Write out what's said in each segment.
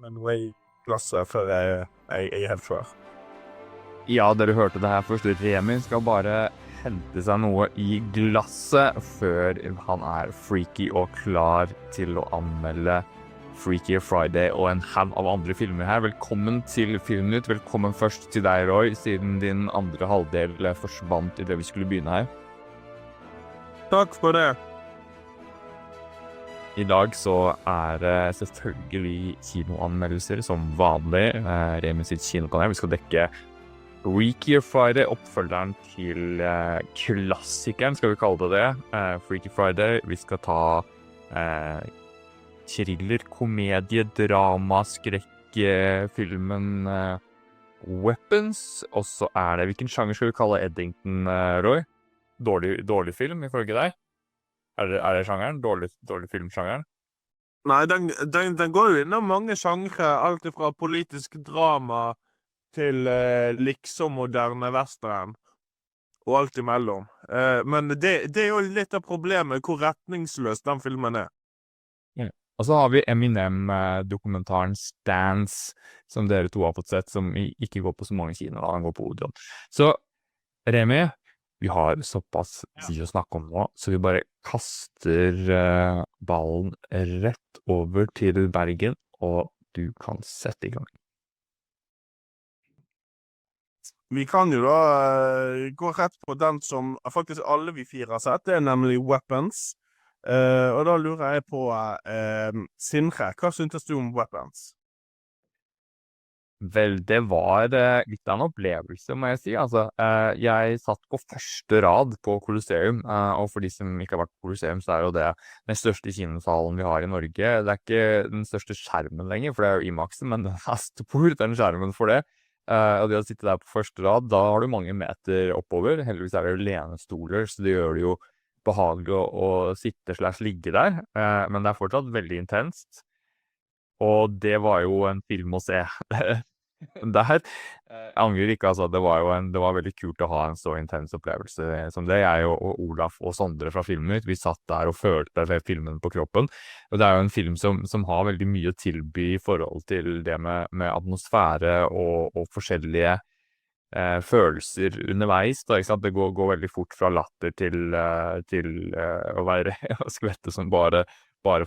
med noe i glasset før jeg er helt klar. Ja, dere hørte det her først. Remi skal bare hente seg noe i glasset før han er freaky og klar til å anmelde Freaky Friday og en haug av andre filmer her. Velkommen til Filmnytt. Velkommen først til deg, Roy, siden din andre halvdel forsvant i det vi skulle begynne her. Takk for det. I dag så er det selvfølgelig kinoanmeldelser som vanlig. Remi sitt kinokanal. Vi skal dekke Freaky Friday, oppfølgeren til klassikeren, skal vi kalle det. Freaky Friday. Vi skal ta thriller, komedie, drama, skrekk, filmen Weapons. Og så er det, hvilken sjanger skal vi kalle Eddington, Roy? Dårlig film, ifølge deg? Er det sjangeren? Dårlig filmsjangeren? Nei, den går jo innom mange sjangre, alt fra politisk drama til liksom moderne western, og alt imellom. Men det er jo litt av problemet, hvor retningsløs den filmen er. Ja. Og så har vi Eminem-dokumentaren Stance, som dere to har fått sett, som ikke går på så mange kinoer, den går på Odeon. Så, Remi, vi har såpass tid å snakke om nå, så vi bare kaster ballen rett over til Bergen, og du kan sette i gang. Vi kan jo da gå rett på den som faktisk alle vi fire har sett, det er nemlig Weapons. Og da lurer jeg på, Sindre, hva syntes du om Weapons? Vel, det var litt av en opplevelse, må jeg si. Altså, jeg satt på første rad på Colosseum, og for de som ikke har vært på Colosseum, så er jo det den største kinosalen vi har i Norge. Det er ikke den største skjermen lenger, for det er jo IMAX-en, men den er stor, den skjermen for det. Og det å sitte der på første rad, da har du mange meter oppover. Heldigvis er det jo lenestoler, så det gjør det jo behagelig å sitte/ligge der. Men det er fortsatt veldig intenst. Og det var jo en film å se der. Jeg angrer ikke, altså. Det var veldig kult å ha en så intens opplevelse som det. Jeg og Olaf og Sondre fra Filmnytt, vi satt der og følte filmen på kroppen. Og det er jo en film som har veldig mye å tilby i forhold til det med atmosfære og forskjellige følelser underveis. Da, ikke sant? Det går veldig fort fra latter til å være skvette som bare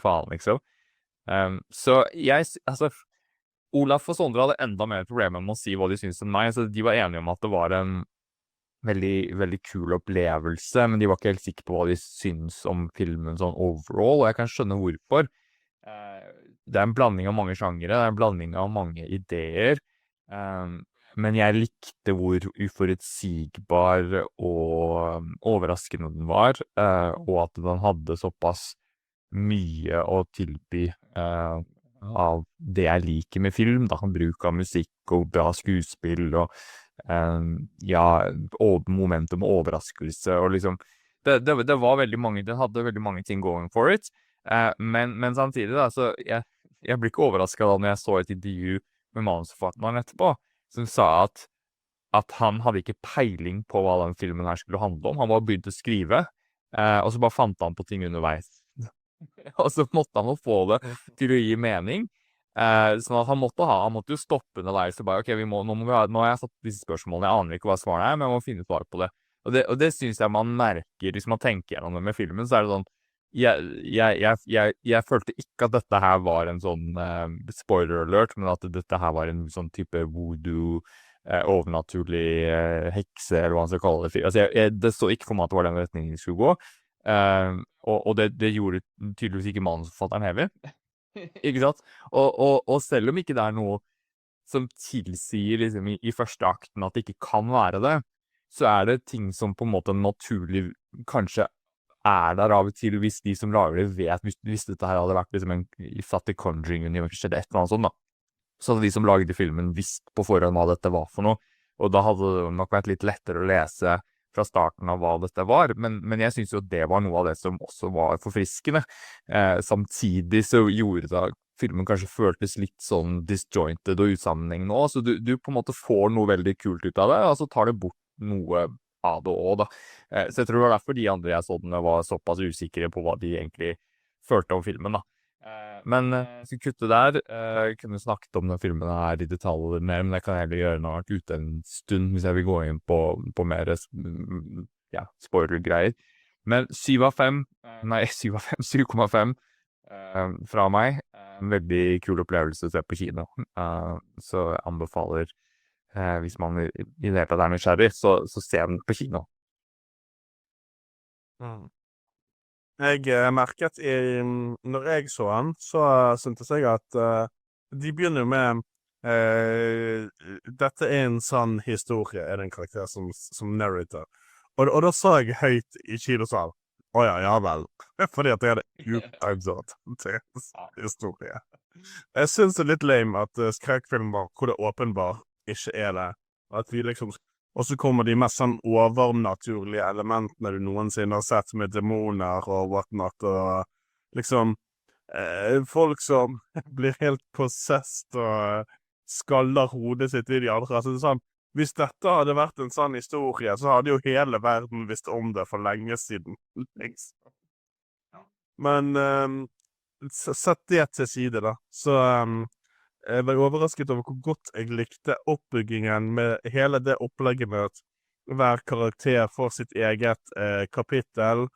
faen, liksom. Så altså, Olaf og Sondre hadde enda mer problemer med å si hva de syntes om meg, så de var enige om at det var en veldig, veldig kul opplevelse, men de var ikke helt sikre på hva de syntes om filmen sånn overall, og jeg kan skjønne hvorfor. Det er en blanding av mange sjangere, det er en blanding av mange ideer, men jeg likte hvor uforutsigbar og overraskende den var, og at den hadde såpass mye å tilby av det jeg liker med film, da, bruk av musikk og bra skuespill og momentum og overraskelse og liksom, det var veldig mange, den hadde veldig mange ting going for it, men samtidig da, så jeg ble ikke overrasket da når jeg så et intervju med manusforfatteren etterpå, som sa at han hadde ikke peiling på hva den filmen her skulle handle om, han var begynt å skrive, og så bare fant han på ting underveis. Og så måtte han jo få det til å gi mening, sånn at han måtte jo stoppe underveis og bare, ok, nå har jeg satt disse spørsmålene, jeg aner ikke hva svarene er, men jeg må finne svar på det. Og det synes jeg man merker, hvis man tenker gjennom det med filmen, så er det sånn, jeg følte ikke at dette her var en sånn spoiler alert, men at dette her var en sånn type voodoo, overnaturlig hekse, eller hva man skal kalle det. Altså, det så ikke for meg at det var den retningen vi skulle gå. Og det gjorde tydeligvis ikke manusforfatteren heller. Ikke sant? Og selv om ikke det er noe som tilsier liksom, i første akten at det ikke kan være det, så er det ting som på en måte naturlig kanskje er der av og til hvis de som lager det vet, hvis dette her hadde vært liksom satt i Conjuring-universet eller et eller annet sånt da. Så hadde de som lagde filmen visst på forhånd hva dette var for noe, og da hadde det nok vært litt lettere å lese fra starten av hva dette var, men jeg synes jo det var noe av det som også var forfriskende. Samtidig så gjorde det filmen kanskje føltes litt sånn disjointed og usammenhengende også, så du på en måte får noe veldig kult ut av det, og så tar det bort noe av det også da. Så jeg tror det var derfor de andre jeg så den var såpass usikre på hva de egentlig følte om filmen da. Men jeg skal kutte der. Jeg kunne snakket om den filmen her i detaljer mer, men det kan jeg heller gjøre når jeg har vært ute en stund, hvis jeg vil gå inn på mer ja, spoiler-greier. Men 7 av 5, nei, 7 av 5, 7,5 fra meg. En veldig kul opplevelse å se på kino. Så jeg anbefaler, hvis man i det hele tatt er nysgjerrig, så se den på kino. Mm. Jeg merket når jeg så han, så syntes jeg at de begynner jo med dette er en sann historie, er det en karakter som narrator. Og da sa jeg høyt i kinosal. Åja, ja vel. Fordi at jeg hadde utagsatt til historie. Jeg synes det er litt lame at skrekkfilmer hvor det åpenbart ikke er det. At vi liksom... Og så kommer de mest sånn overnaturlige elementene du noensinne har sett med demoner og whatnot, og liksom folk som blir helt possessed og skaller hodet sitt i de andre. Altså, det er sånn, hvis dette hadde vært en sånn historie, så hadde jo hele verden visst om det for lenge siden. Liksom. Men sett det til side da, så... Jeg var overrasket over hvor godt jeg likte oppbyggingen med hele det opplegget med at hver karakter får sitt eget kapittel.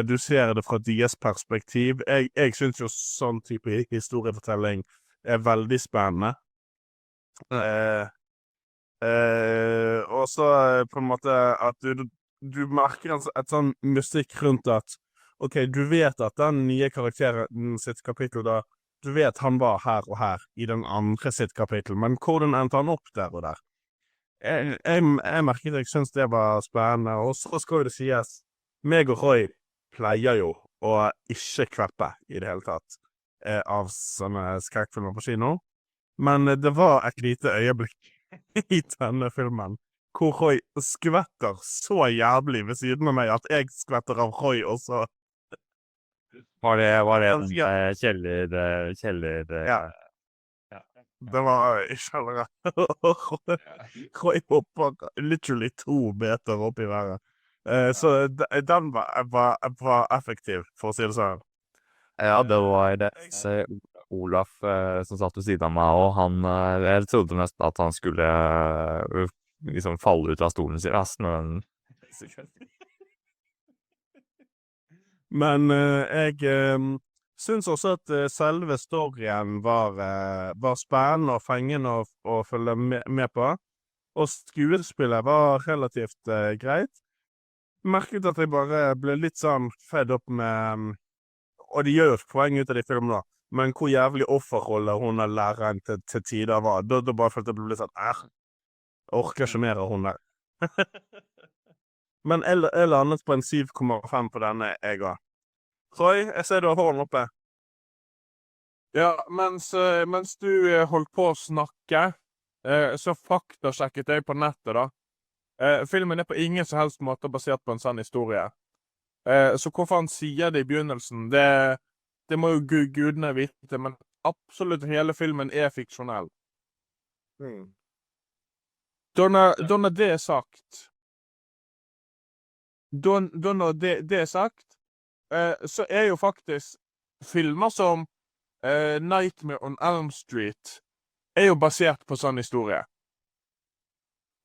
Du ser det fra deres perspektiv. Jeg synes jo sånn type historiefortelling er veldig spennende. Og så på en måte at du merker et sånn musikk rundt at ok, du vet at den nye karakteren sitt kapittel da du vet han var her og her i den andre sitt kapittel, men hvordan endte han opp der og der? Jeg merket at jeg synes det var spennende, og så skal jo det sies, meg og Roy pleier jo å ikke kveppe i det hele tatt av sånne skrekkfilmer på kino, men det var et lite øyeblikk i denne filmen, hvor Roy skvetter så jævlig ved siden av meg at jeg skvetter av Roy også. Var det en kjeller Ja. Det var i kjelleren. Roy hopper literally 2 meter opp i været. Så den var effektiv, for å si det sånn. Ja, det var det. Olaf som satt ved siden av meg, og han, jeg trodde nesten at han skulle liksom falle ut av stolen sin, men... Men jeg synes også at selve storyen var spennende og fengende å følge med på. Og skuespillet var relativt greit. Merket at jeg bare ble litt sånn fed opp med... Og de gjør jo et poeng ut av de filmene, men hvor jævlig offerrolle hun er læreren til tider var. Da bare følte jeg ble litt sånn, jeg orker ikke mer av hun der. Men jeg landet på en 7,5 på denne, jeg også. Roy, jeg ser du har hånden oppe. Ja, mens du holdt på å snakke, så faktasjekket jeg på nettet da. Filmen er på ingen som helst måte basert på en sann historie. Så hvorfor han sier det i begynnelsen, det må jo gudene vite, men absolutt hele filmen er fiksjonell. Da når det er sagt, da når det er sagt, så er jo faktisk filmer som Nightmare on Elm Street er jo basert på sånn historie.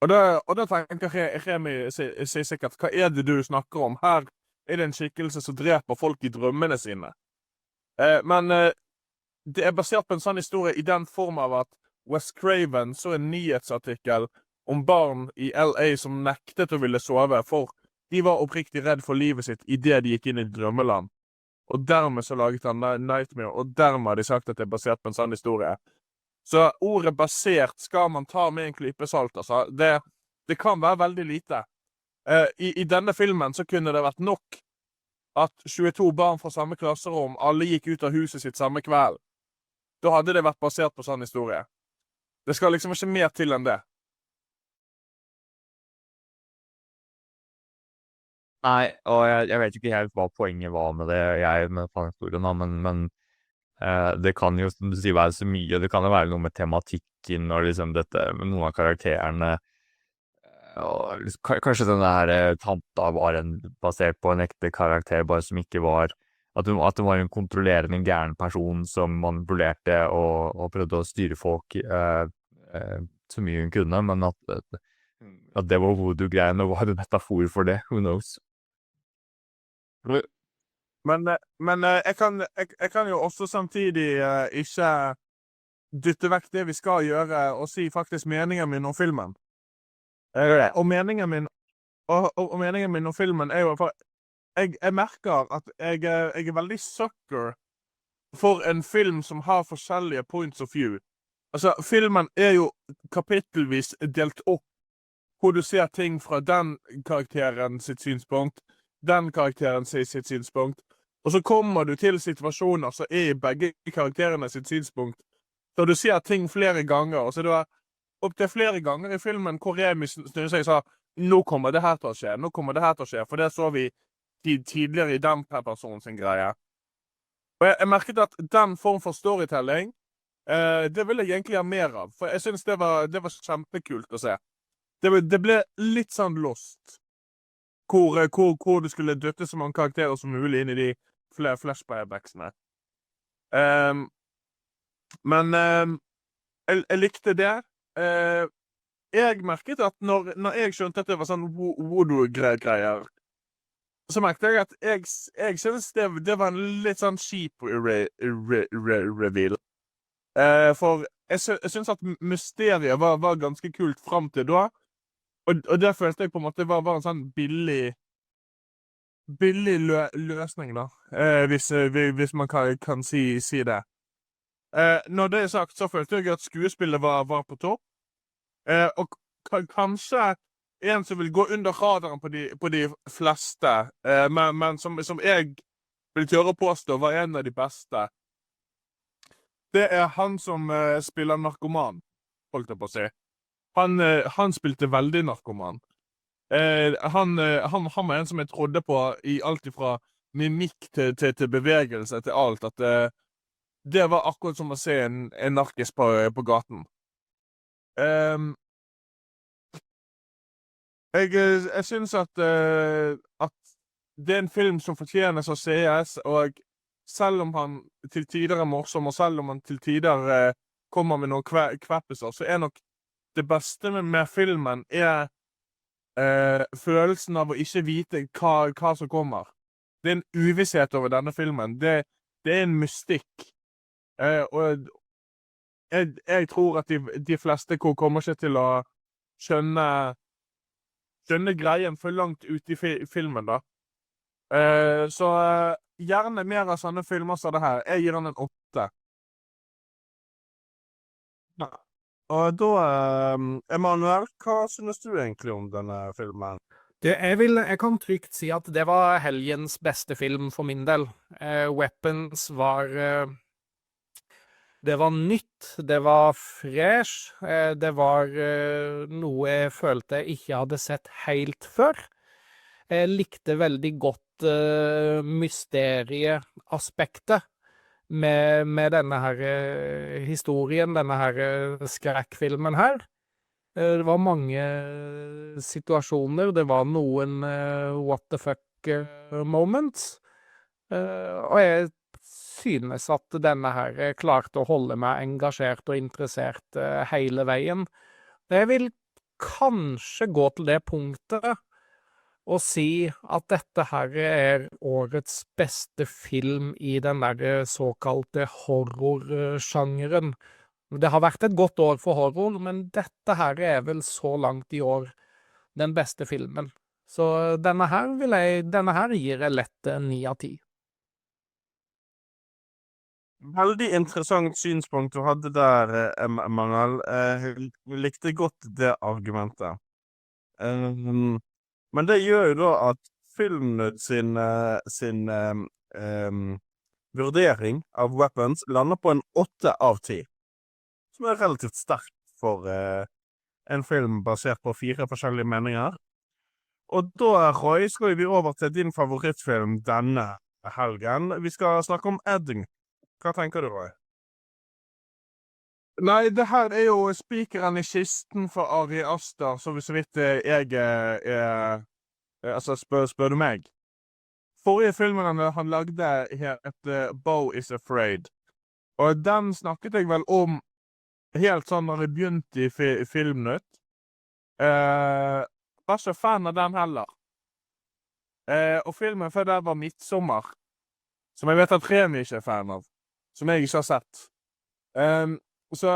Og da tenker Remi sier sikkert, hva er det du snakker om? Her er det en skikkelse som dreper folk i drømmene sine. Men det er basert på en sånn historie i den form av at Wes Craven så en nyhetsartikkel om barn i LA som nektet å ville sove, for de var oppriktig redd for livet sitt i det de gikk inn i drømmeland. Og dermed så laget han Nightmare, og dermed har de sagt at det er basert på en sånn historie. Så ordet basert skal man ta med en klype salt, altså. Det kan være veldig lite. I denne filmen så kunne det vært nok at 22 barn fra samme klasserom, alle gikk ut av huset sitt samme kveld. Da hadde det vært basert på sånn historie. Det skal liksom ikke mer til enn det. Nei, og jeg vet ikke helt hva poenget var med det, med fanghistorien da, men det kan jo, som du sier, være så mye. Det kan jo være noe med tematikken og liksom dette med noen av karakterene. Og kanskje den der tanta var basert på en ekte karakter, bare som ikke var... at det var en kontrollerende gæren person som manipulerte og prøvde å styre folk så mye hun kunne, men at det var voodoo-greiene og var en metafor for det, who knows? Men jeg kan jo også samtidig ikke dytte vekk det vi skal gjøre, og si faktisk meningen min om filmen. Og meningen min om filmen er jo for jeg merker at jeg er veldig sucker for en film som har forskjellige points of view. Altså, filmen er jo kapittelvis delt opp, hvor du ser ting fra den karakteren sitt synspunkt, den karakteren sitt synspunkt, og så kommer du til situasjoner som er i begge karakterene sitt synspunkt, så du ser ting flere ganger, og så du opp til flere ganger i filmen hvor Remi snur seg og sa, nå kommer det her til å skje, nå kommer det her til å skje, for det så vi tidligere i den personen sin greie. Og jeg merket at den form for storytelling, det vil jeg egentlig ha mer av, for jeg synes det var kjempekult å se. Det ble litt sånn lost, hvor du skulle dytte så mange karakterer som mulig inn i de flashbacksene. Men jeg likte det. Jeg merket at når jeg skjønte at det var sånn voodoo-greier, så merket jeg at jeg synes det var en litt sånn kjip reveal. For jeg synes at mysteriet var ganske kult frem til da, og det følte jeg på en måte var en sånn billig løsning da, hvis man kan si det. Når det er sagt, så følte jeg at skuespillet var på topp, og kanskje en som vil gå under radaren på de fleste, men som jeg vil tørre å påstå var en av de beste. Det er han som spiller narkoman, holdt jeg på å si. Han spilte veldig narkoman. Han var en som jeg trodde på i alt fra mimikk til bevegelse til alt, at det var akkurat som å se en narkis på gaten. Jeg synes at det er en film som fortjener å sees, og selv om han til tider er morsom, og selv om han til tider kommer med noen kveppiser, så er nok det beste med filmen følelsen av å ikke vite hva som kommer. Det er en uvisshet over denne filmen. Det er en mystikk. Og jeg tror at de fleste kommer ikke til å skjønne greien for langt ut i filmen da. Så gjerne mer av sånne filmer som det her. Jeg gir den en 8. Ja. Og da, Emanuel, hva synes du egentlig om denne filmen? Jeg kan trygt si at det var helgens beste film for min del. Weapons var... Det var nytt, det var fresh, det var noe jeg følte jeg ikke hadde sett helt før. Jeg likte veldig godt mysterieaspektet med denne her historien, denne her skrekkfilmen her. Det var mange situasjoner, det var noen what the fuck moments, og jeg synes at denne her klarte å holde meg engasjert og interessert hele veien. Jeg vil kanskje gå til det punktet og si at dette her er årets beste film i den der såkalte horrorsjangeren. Det har vært et godt år for horror, men dette her er vel så langt i år den beste filmen. Så denne her gir jeg lett 9 av 10. Veldig interessant synspunkt du hadde der, Emanuel. Jeg likte godt det argumentet. Men det gjør jo da at Filmnerd sin vurdering av Weapons lander på en 8 av 10. Som er relativt sterkt for en film basert på 4 forskjellige meninger. Og da, Roy, skal vi over til din favorittfilm denne helgen. Vi skal snakke om Edding. Hva tenker du, Roy? Nei, det her er jo spikeren i kisten for Ari Aster, så vidt jeg altså spør du meg. forrige filmen han lagde het Beau is Afraid. Og den snakket jeg vel om helt sånn når jeg begynte i Filmnytt. Var ikke fan av den heller. Og filmen før der var Midtsommer, som jeg vet at Remi ikke er fan av, som jeg ikke har sett. Så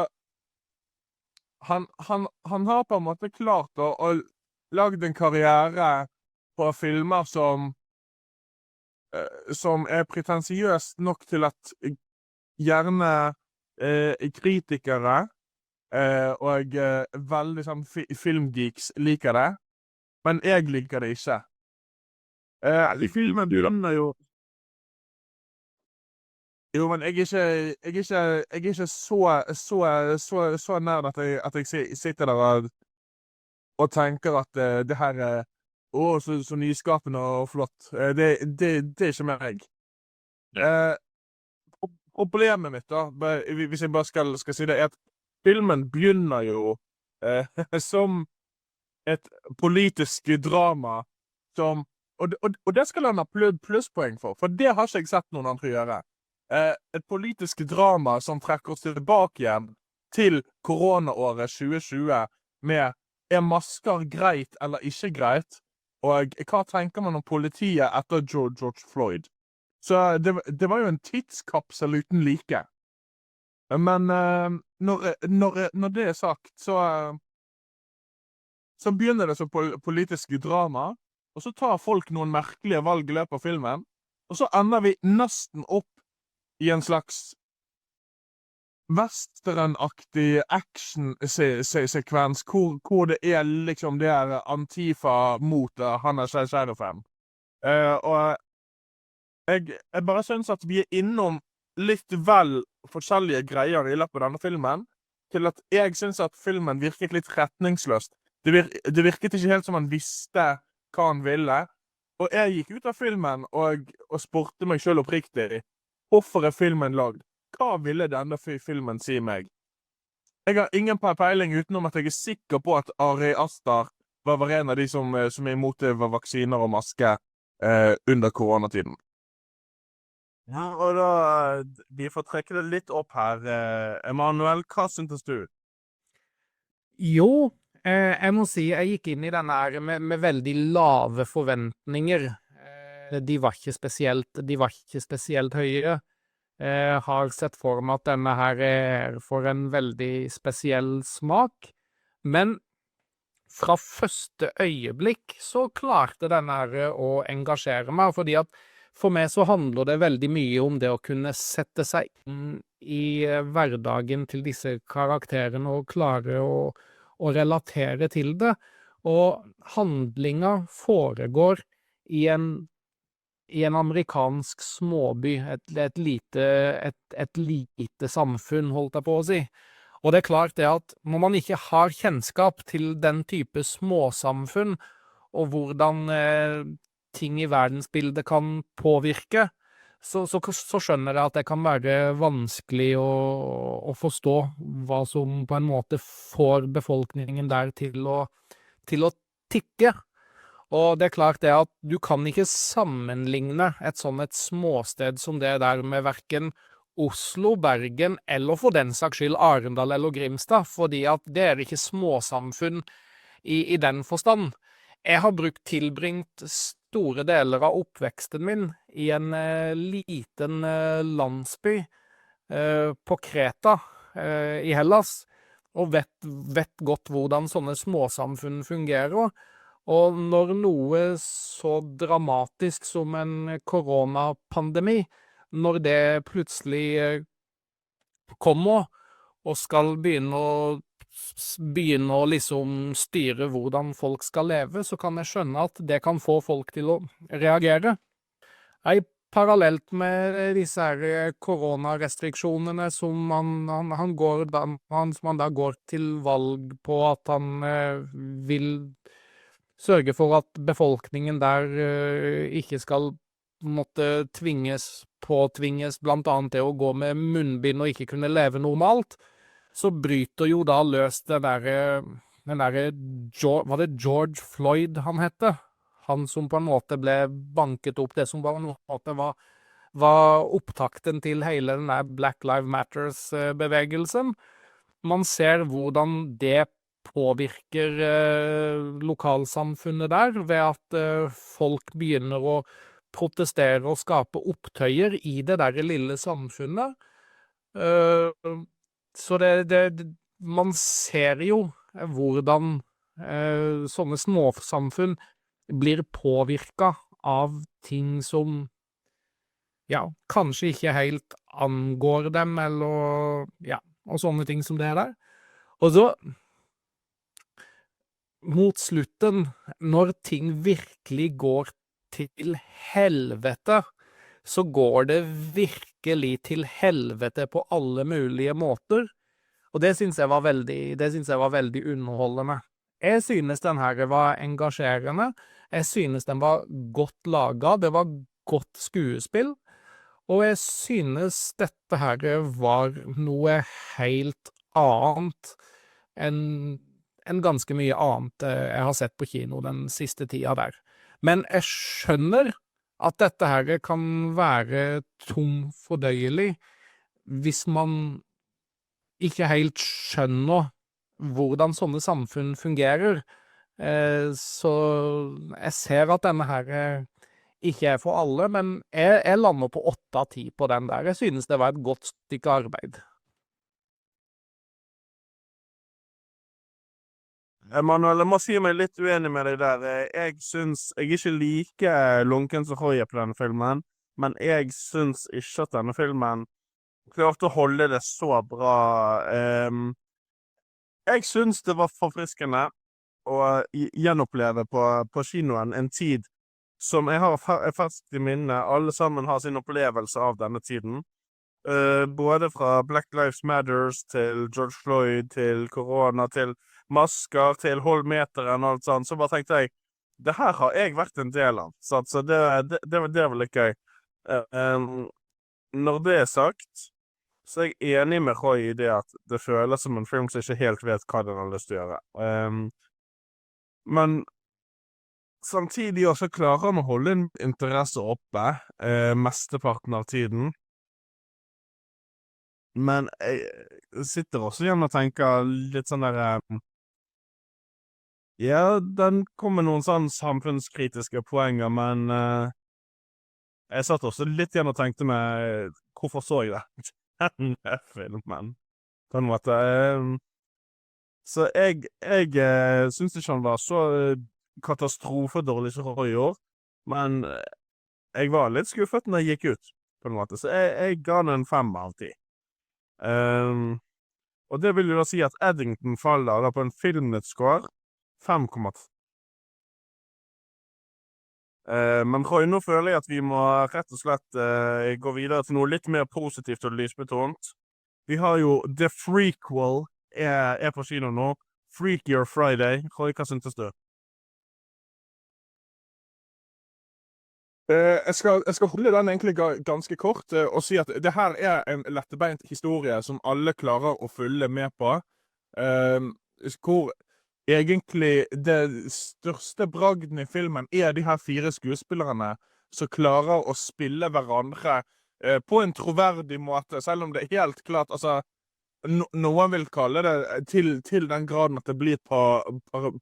han har på en måte klart å lage en karriere på filmer som pretensiøst nok til at gjerne kritikere og veldig sånn filmgeeks liker det, men jeg liker det ikke. Filmen begynner jo men jeg er ikke så nær at jeg sitter der og tenker at det her er så nyskapende og flott. Det er ikke meg. Problemet mitt da, hvis jeg bare skal si det, er at filmen begynner jo som et politisk drama som, og det skal han ha plusspoeng for det har ikke jeg sett noen andre gjøre. Et politisk drama som trekker oss tilbake igjen til koronaåret 2020 med er masker greit eller ikke greit, og hva tenker man om politiet etter George Floyd? Så det var jo en tidskapsel uten like. Men når det er sagt, så begynner det som politisk drama, og så tar folk noen merkelige valg i løpet av filmen, og så ender vi nesten opp i en slags westernaktig action-sekvens, hvor det er liksom det er Antifa mot Hanna Sheriffen. Og jeg bare synes at vi er innom litt vel forskjellige greier i løpet av denne filmen, til at jeg synes at filmen virket litt retningsløst. Det virket ikke helt som han visste hva han ville, og jeg gikk ut av filmen og spurte meg selv oppriktig, hvorfor er filmen lagd? Hva ville denne filmen si meg? Jeg har ingen peiling utenom at jeg er sikker på at Ari Aster var en av de som er imot vaksiner og maske under koronatiden. Ja, og da, vi får trekke det litt opp her. Emanuel, hva syntes du? Jo, jeg må si jeg gikk inn i denne her med veldig lave forventninger. De var ikke spesielt høye. Jeg har sett for meg at denne her er for en veldig spesiell smak, men fra første øyeblikk så klarte denne her å engasjere meg, fordi at for meg så handler det veldig mye om det å kunne sette seg inn i hverdagen til disse karakterene og klare å relatere til det, og handlinga foregår i en amerikansk småby, et lite samfunn, holdt jeg på å si. Og det er klart det at når man ikke har kjennskap til den type småsamfunn, og hvordan ting i verdensbildet kan påvirke, så skjønner jeg at det kan være vanskelig å forstå hva som på en måte får befolkningen der til å tikke. Og det er klart det at du kan ikke sammenligne et småsted som det der med hverken Oslo, Bergen eller for den saks skyld Arendal eller Grimstad, fordi at det er ikke småsamfunn i den forstand. Jeg har tilbringt store deler av oppveksten min i en liten landsby på Kreta i Hellas, og vet godt hvordan sånne småsamfunn fungerer. Og når noe så dramatisk som en koronapandemi, når det plutselig kommer og skal begynne å liksom styre hvordan folk skal leve, så kan jeg skjønne at det kan få folk til å reagere. Parallelt med disse her koronarestriksjonene som han da går til valg på at han vil sørge for at befolkningen der ikke skal måtte påtvinges blant annet det å gå med munnbind og ikke kunne leve normalt, så bryter jo da løs var det George Floyd han hette? Han som på en måte ble banket opp, det som på en måte var opptakten til hele den der Black Lives Matters-bevegelsen. Man ser hvordan det påvirker lokalsamfunnet der, ved at folk begynner å protestere og skape opptøyer i det der lille samfunnet. Så man ser jo hvordan sånne småsamfunn blir påvirket av ting som kanskje ikke helt angår dem, eller og sånne ting som det der. Og så, mot slutten, når ting virkelig går til helvete, så går det virkelig til helvete på alle mulige måter. Og det synes jeg var veldig underholdende. Jeg synes den her var engasjerende. Jeg synes den var godt laget. Det var godt skuespill. Og jeg synes dette her var noe helt annet enn ganske mye annet jeg har sett på kino den siste tida der. Men jeg skjønner at dette her kan være fordøyelig hvis man ikke helt skjønner hvordan sånne samfunn fungerer. Så jeg ser at denne her ikke er for alle, men jeg lander på 8 av 10 på den der. Jeg synes det var et godt stykke arbeid. Emanuel, jeg må si meg litt uenig med deg der. Jeg synes jeg ikke liker lunken som Roy på denne filmen, men jeg synes ikke at denne filmen klarte å holde det så bra. Jeg synes det var forfriskende å gjenoppleve på kinoen en tid som jeg har ferskt i minne. Alle sammen har sin opplevelse av denne tiden. Både fra Black Lives Matters til George Floyd, til korona, til masker, til hold meteren og alt sånt. Så bare tenkte jeg, det her har jeg vært en del av. Så det var litt gøy. Når det er sagt, så er jeg enig med Roy i det at det føles som en film som ikke helt vet hva den har lyst til å gjøre. Men samtidig også klarer han å holde en interesse oppe mesteparten av tiden. Men jeg sitter også igjen og tenker litt sånn der den kom med noen sånn samfunnskritiske poenger, men jeg satt også litt igjen og tenkte meg, hvorfor så jeg det? Denne filmen. På en måte. Så jeg synes ikke han var så katastrofedårlig som Roy gjorde, men jeg var litt skuffet når jeg gikk ut, på en måte. Så jeg ga den en 5 av 10. Og det vil jo da si at Eddington faller da på en Filmnet-score 5,3. Men Roy, nå føler jeg at vi må rett og slett gå videre til noe litt mer positivt og lysbetont. Vi har jo The Frequel er på kino nå. Freakier Friday. Roy, hva syntes du? Jeg skal holde den egentlig ganske kort og si at det her er en lettebeint historie som alle klarer å følge med på. Hvor egentlig det største bragden i filmen er de her 4 skuespillerne som klarer å spille hverandre på en troverdig måte, selv om det er helt klart, altså, noen vil kalle det til den graden at det blir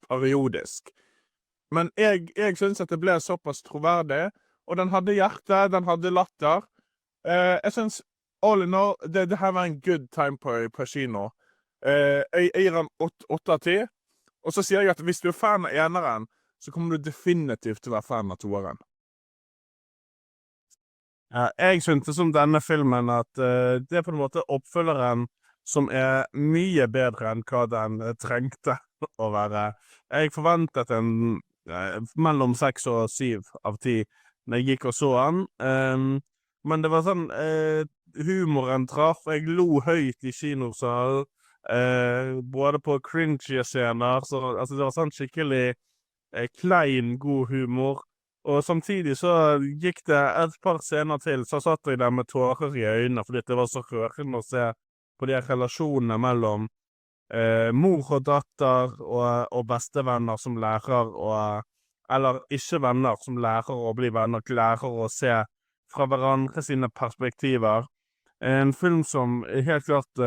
periodisk. Men jeg synes at det ble såpass troverdig, og den hadde hjerte, den hadde latter. Jeg synes, all in all, det her var en good time på kino. Jeg gir den 8 av 10, og så sier jeg at hvis du er fan av eneren, så kommer du definitivt til å være fan av toeren. Jeg syntes om denne filmen at det er på en måte oppfølgeren som er mye bedre enn hva den trengte å være. Jeg forventet en mellom 6 og 7 av 10 når jeg gikk og så den. Men det var sånn, humoren traff, jeg lo høyt i kinosal, både på cringe scener, så altså, det var sånn skikkelig klein, god humor. Og samtidig så gikk det et par scener til, så satt jeg der med tårer i øynene, fordi det var så rørende å se på de relasjonene mellom mor og datter og bestevenner som lærer å eller ikke venner, som lærer å bli venner, lærer å se fra hverandre sine perspektiver. En film som helt klart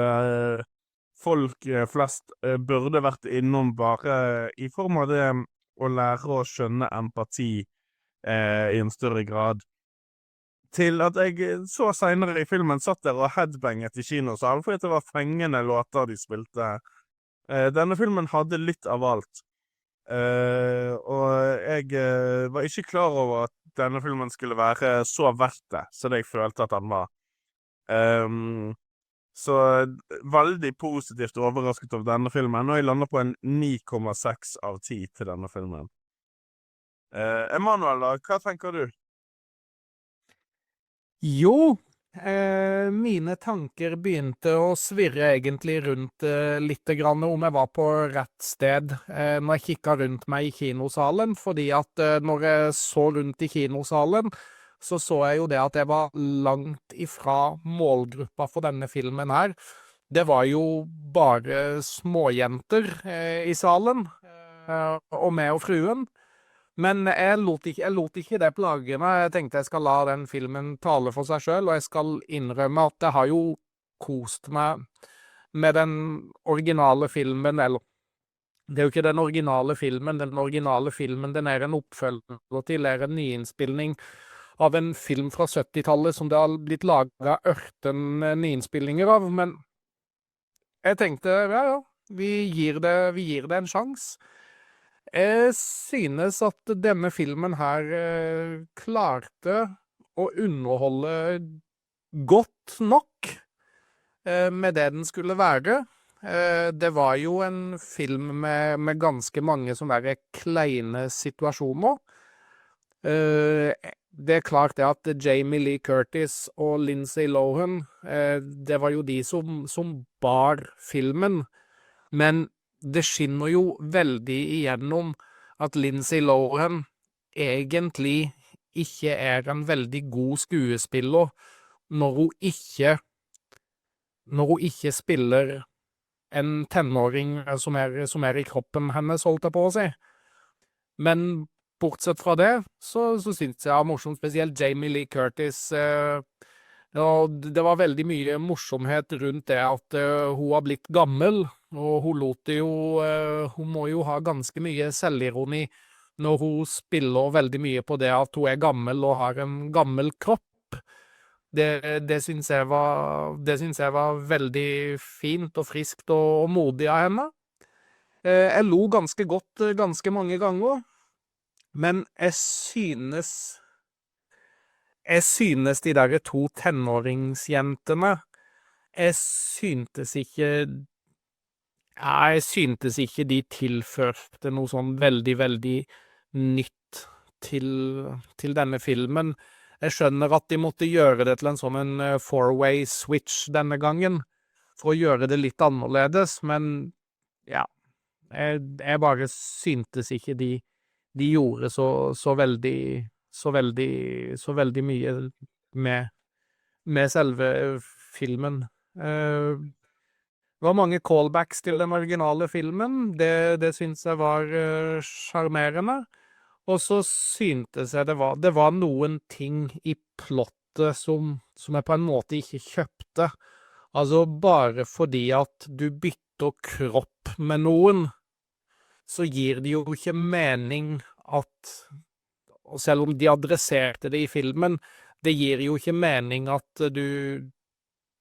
folk flest burde vært innom bare i form av det å lære å skjønne empati i en større grad. Til at jeg så senere i filmen satt der og headbanget i kinosalen, fordi det var fengende låter de spilte. Denne filmen hadde litt av alt. Og jeg var ikke klar over at denne filmen skulle være så verdt det, så det jeg følte at den var. Så veldig positivt overrasket over denne filmen, og jeg lander på en 9,6 av 10 til denne filmen. Emanuel, da, hva tenker du? Jo, mine tanker begynte å svirre egentlig rundt litt grann om jeg var på rett sted når jeg kikket rundt meg i kinosalen, fordi at når jeg så rundt i kinosalen, så jeg jo det at jeg var langt ifra målgruppa for denne filmen her. Det var jo bare småjenter i salen, og meg og fruen. Men jeg lot ikke det plage meg. Jeg tenkte jeg skal la den filmen tale for seg selv, og jeg skal innrømme at jeg har jo kost meg med den originale filmen, eller det er jo ikke den originale filmen den er en oppfølger til, er en nyinnspilling av en film fra 70-tallet som det har blitt laget 18 nyinnspillinger av, men jeg tenkte, ja, vi gir det en sjans. Jeg synes at denne filmen her klarte å underholde godt nok med det den skulle være. Det var jo en film med ganske mange sånne der kleine situasjoner. Det er klart det at Jamie Lee Curtis og Lindsay Lohan, det var jo de som bar filmen, men det skinner jo veldig igjennom at Lindsay Lohan egentlig ikke er en veldig god skuespiller når hun ikke spiller en tenåring som er i kroppen hennes, holdt jeg på å si. Men bortsett fra det, så synes jeg det var morsomt, spesielt Jamie Lee Curtis. Det var veldig mye morsomhet rundt det at hun har blitt gammel, og hun må jo ha ganske mye selvironi når hun spiller veldig mye på det at hun er gammel og har en gammel kropp. Det synes jeg var veldig fint og friskt og modig av henne. Jeg lo ganske godt ganske mange ganger, men jeg synes de der 2 tenåringsjentene, jeg syntes ikke de tilførte noe sånn veldig, veldig nytt til denne filmen. Jeg skjønner at de måtte gjøre det til en sånn en four-way switch denne gangen, for å gjøre det litt annerledes, men ja, jeg bare syntes ikke de gjorde så veldig mye med selve filmen. Det var mange callbacks til den originale filmen, det synes jeg var charmerende, og så syntes jeg det var noen ting i plottet som jeg på en måte ikke kjøpte. Altså, bare fordi at du bytter kropp med noen, så gir det jo ikke mening at, og selv om de adresserte det i filmen, det gir jo ikke mening at du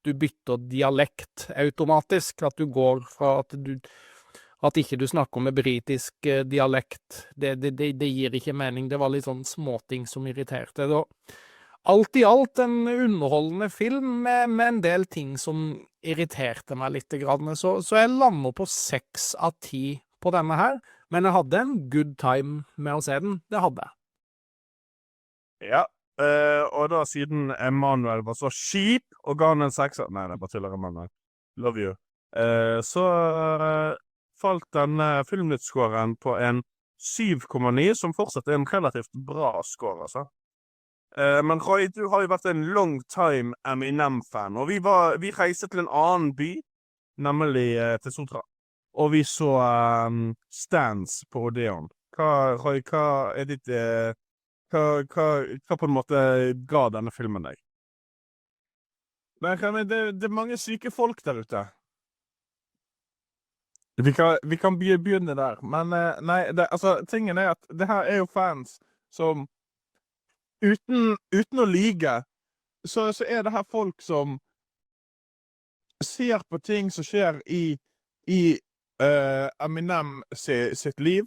bytter dialekt automatisk, at du går fra at ikke du snakker med britisk dialekt. Det gir ikke mening. Det var litt sånn småting som irriterte. Alt i alt en underholdende film med en del ting som irriterte meg litt grann. Så jeg lander på 6 av 10 på denne her, men jeg hadde en good time med å se den. Det hadde jeg. Ja, og da siden Emanuel var så kjip og ga han en 6, nei, det er bare tuller, Emanuel. Love you. Så falt denne filmnytt-scoren på en 7,9, som fortsatt er en relativt bra score, altså. Men Roy, du har jo vært en long time Eminem-fan, og vi reiste til en annen by, nemlig til Sotra. Og vi så Stans på Odeon. Roy, hva er ditt hva på en måte ga denne filmen deg? Nei, det er mange syke folk der ute. Vi kan begynne der, men nei, altså, tingen er at det her er jo fans som uten å lyge, så er det her folk som ser på ting som skjer i Eminem sitt liv,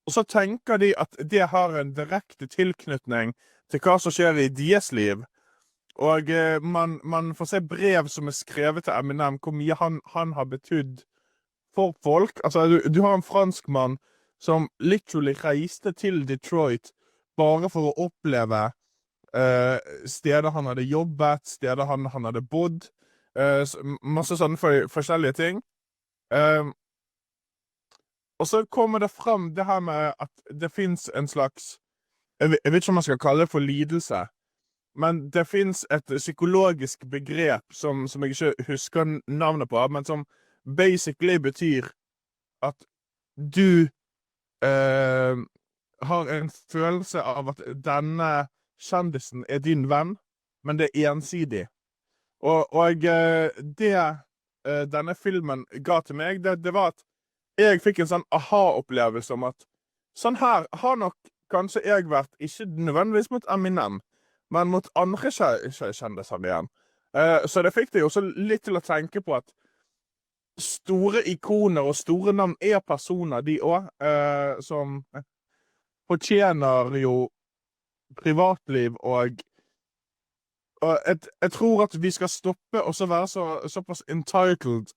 og så tenker de at det har en direkte tilknytning til hva som skjer i deres liv. Og man får se brev som er skrevet til Eminem, hvor mye han har betydd for folk. Altså, du har en franskmann som literally reiste til Detroit bare for å oppleve steder han hadde jobbet, steder han hadde bodd, masse sånne forskjellige ting. Og så kommer det frem det her med at det finnes en slags, jeg vet ikke om man skal kalle det for lidelse, men det finnes et psykologisk begrep som jeg ikke husker navnet på, men som basically betyr at du har en følelse av at denne kjendisen er din venn, men det er ensidig. Og det denne filmen ga til meg, det var at jeg fikk en sånn aha-opplevelse om at sånn her har nok kanskje jeg vært, ikke nødvendigvis mot Eminem, men mot andre kjendiser igjen. Så det fikk det jo også litt til å tenke på at store ikoner og store navn er personer, de også, som fortjener jo privatliv, og jeg tror at vi skal stoppe og så være såpass entitled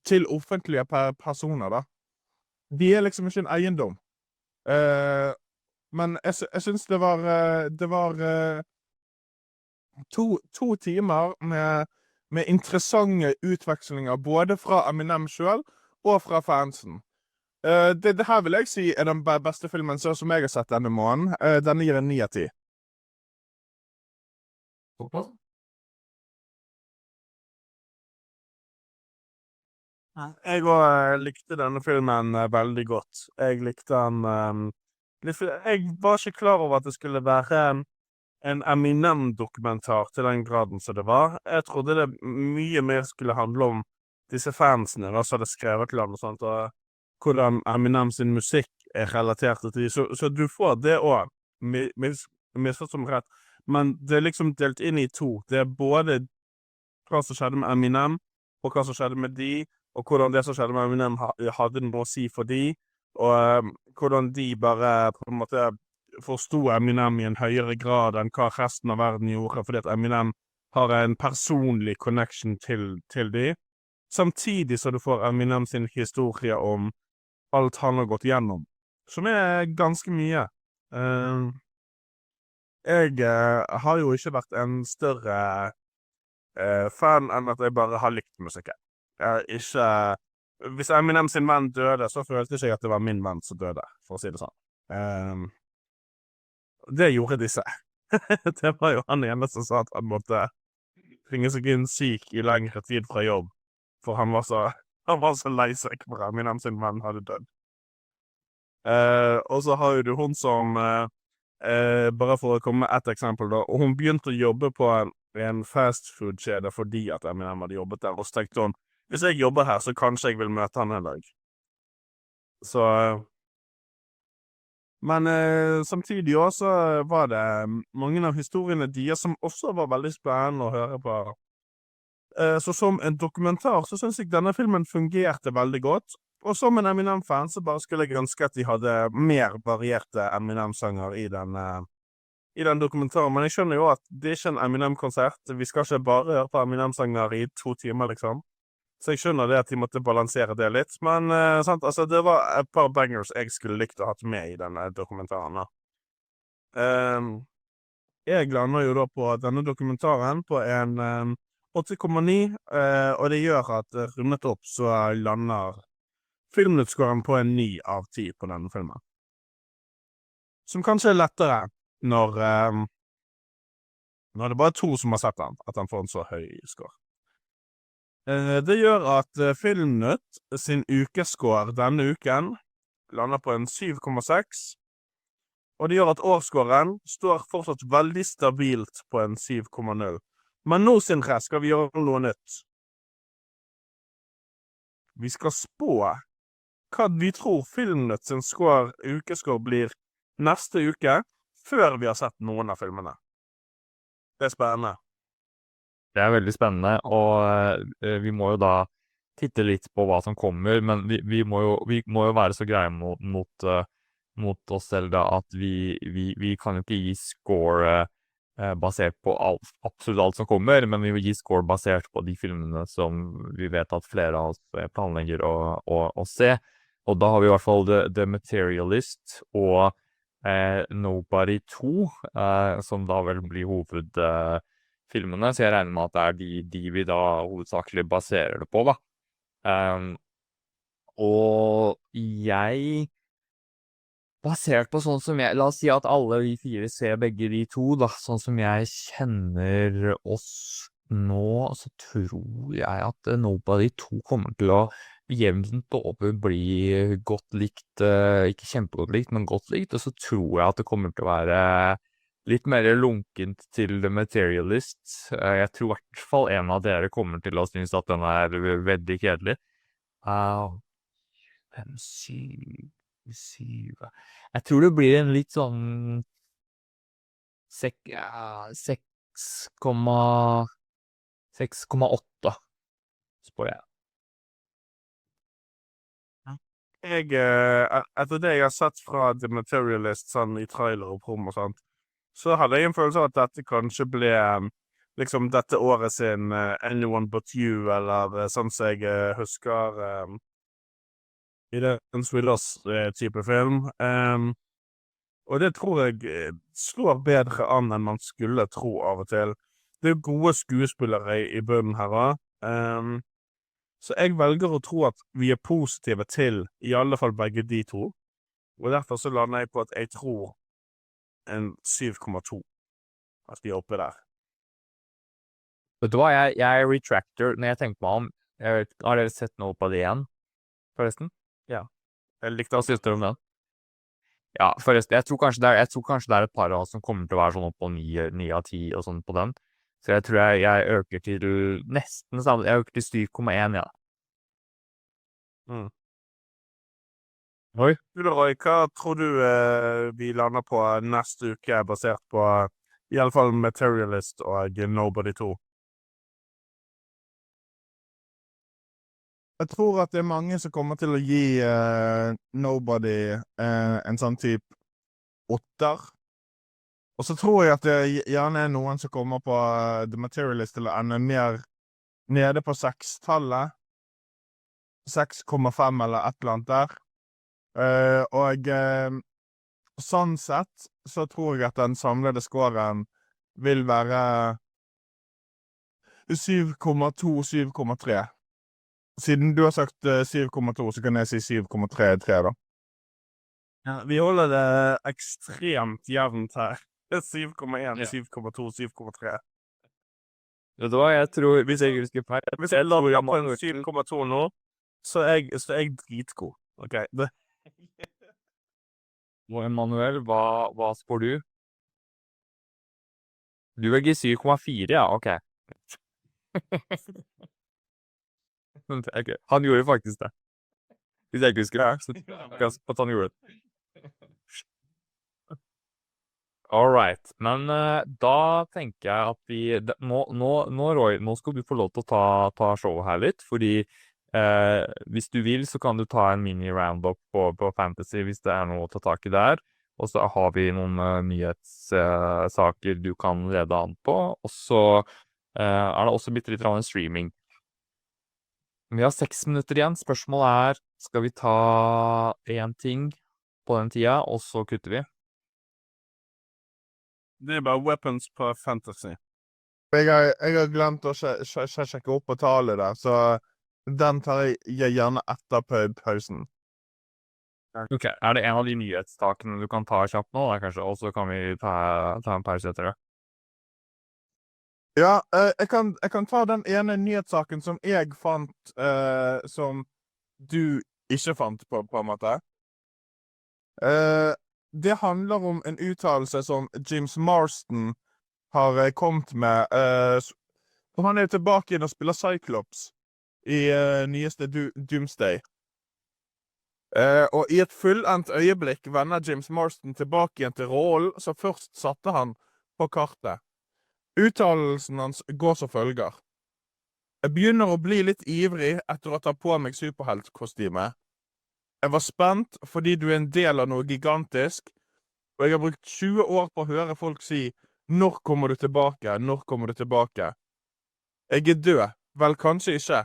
til offentlige personer, da. De er liksom ikke en eiendom. Men jeg synes det var 2 timer med interessante utvekslinger, både fra Eminem selv og fra fansen. Det her vil jeg si er den beste filmen som jeg har sett denne måneden. Denne gir en 9 av 10. Jeg også likte denne filmen veldig godt. Jeg likte den jeg var ikke klar over at det skulle være en Eminem-dokumentar til den graden som det var. Jeg trodde det mye mer skulle handle om disse fansene da, som hadde skrevet til han og sånt, og hvordan Eminem sin musikk er relatert til dem. Så du får det også, misforstått som rett, men det er liksom delt inn i 2. Det er både hva som skjedde med Eminem, og hva som skjedde med de, og hvordan det som skjedde med Eminem hadde noe å si for de, og hvordan de bare på en måte forstod Eminem i en høyere grad enn hva resten av verden gjorde, fordi at Eminem har en personlig connection til de. Samtidig så du får Eminem sin historie om alt han har gått gjennom, som er ganske mye. Jeg har jo ikke vært en større fan enn at jeg bare har likt musikken. Jeg er ikke... Hvis Eminem sin venn døde, så følte jeg ikke at det var min venn som døde, for å si det sånn. Det gjorde disse. Det var jo han ene som sa at han måtte ringe seg inn syk i lengre tid fra jobb, for han var så lei seg for Eminem sin venn hadde dødd. Og så har jo du hun som, bare for å komme med et eksempel da, og hun begynte å jobbe på en fastfood-kjede fordi at Eminem hadde jobbet der, og så tenkte hun, hvis jeg jobber her, så kanskje jeg vil møte han en dag. Så... Men samtidig også var det mange av historiene deres som også var veldig spennende å høre på. Så som en dokumentar så synes jeg denne filmen fungerte veldig godt. Og som en Eminem-fan så bare skulle jeg ønske at de hadde mer varierte Eminem-sanger i den dokumentaren. Men jeg skjønner jo at det er ikke en Eminem-konsert. Vi skal ikke bare høre på Eminem-sanger i 2 timer, liksom. Så jeg skjønner det at de måtte balansere det litt, men sant, altså, det var et par bangers jeg skulle likt å ha med i denne dokumentaren. Jeg lander jo da på denne dokumentaren på en 8,9, og det gjør at rundet opp så lander filmutskåren på en 9 av 10 på denne filmen. Som kanskje er lettere når det bare er 2 som har sett den, at han får en så høy skår. Det gjør at Filmnytt sin ukescore denne uken lander på en 7,6. Og det gjør at årskåren står fortsatt veldig stabilt på en 7,0. Men nå, Sindre, skal vi gjøre noe nytt. Vi skal spå hva vi tror Filmnytt sin ukeskår blir neste uke, før vi har sett noen av filmene. Det er spennende. Det er veldig spennende, og vi må jo da titte litt på hva som kommer, men vi må jo være så greie mot oss selv da, at vi kan jo ikke gi score basert på absolutt alt som kommer, men vi vil gi score basert på de filmene som vi vet at flere av oss planlegger å se. Og da har vi i hvert fall The Materialist og Nobody 2, som da vel blir hovedfilmene, så jeg regner med at det er de vi da hovedsakelig baserer det på, da. Og jeg, basert på sånn som la oss si at alle vi 4 ser begge de 2, da, sånn som jeg kjenner oss nå, så tror jeg at Nobody 2 kommer til å jevnt over bli godt likt, ikke kjempegodt likt, men godt likt, og så tror jeg at det kommer til å være litt mer lunkent til The Materialist. Jeg tror i hvert fall en av dere kommer til å synes at den er veldig kjedelig. 5, 7... Jeg tror det blir en litt sånn 6,8, spør jeg. Etter det jeg har sett fra The Materialist sånn, i trailer og prom og sånt, så hadde jeg en følelse av at dette kanskje ble liksom dette året sin Anyone But You, eller sånn som jeg husker i den Swedish-type film. Og det tror jeg slår bedre an enn man skulle tro av og til. Det er gode skuespillere i bunnen her også. Så jeg velger å tro at vi er positive til i alle fall begge de 2. Og derfor så lander jeg på at jeg tror en 7,2. At de er oppe der. Vet du hva, jeg retractor når jeg tenker meg om. Har dere sett noe på det igjen, forresten? Ja. Jeg likte Hva synes dere om den? Ja, forresten, jeg tror kanskje det er et par av oss som kommer til å være sånn opp på 9 av 10 og sånn på den. Så jeg tror jeg øker til nesten samme, jeg øker til 7,1, ja. Oi. Roy, hva tror du vi lander på neste uke, basert på i alle fall Materialist og Nobody 2? Jeg tror at det er mange som kommer til å gi Nobody en sånn type 8. Og så tror jeg at det gjerne er noen som kommer på The Materialist til å ende mer nede på 6-tallet. 6,5 eller et eller annet der. Og sånn sett så tror jeg at den samlede scoren vil være 7,2-7,3. Siden du har sagt 7,2, så kan jeg si 7,3 da. Ja, vi holder det ekstremt jevnt her. 7,1, 7,2, 7,3. Vet du hva, jeg tror, hvis jeg husker feil, Hvis jeg lander på en 7,2 nå, så er jeg dritgod. Ok, det... Og Emanuel, hva spår du? Du velger 7,4, ja, ok. Okay. Han gjorde faktisk det. Hvis jeg ikke husker det, så jeg at han gjorde det. Alright, men da tenker jeg at Roy, nå skal du få lov til å ta showet her litt, fordi hvis du vil, så kan du ta en mini-roundup på Fantasy hvis det er noe å ta tak i der. Og så har vi noen nyhetssaker du kan lede an på, og så er det også bitte litt av en streaming. Vi har 6 minutter igjen. Spørsmålet er, skal vi ta en ting på den tida, og så kutter vi? Det er bare weapons på Fantasy. Jeg har glemt å sjekke opp på tallet der, så den tar jeg gjerne etter pausen. Ok, er det en av de nyhetstakene du kan ta kjapt nå, da, kanskje? Og så kan vi ta en pause etter det. Ja, jeg kan ta den ene nyhetssaken som jeg fant, som du ikke fant på en måte. Det handler om en uttalelse som James Marsden har kommet med. Og han er tilbake igjen og spiller Cyclops i nyeste Doomsday. Og i et fullendt øyeblikk vender James Marsden tilbake igjen til rollen som først satte han på kartet. Uttalelsen hans går som følger. Jeg begynner å bli litt ivrig etter å ta på meg superheltkostyme. Jeg var spent fordi du er en del av noe gigantisk, og jeg har brukt 20 år på å høre folk si «Når kommer du tilbake? Når kommer du tilbake?» Jeg er død. Vel, kanskje ikke.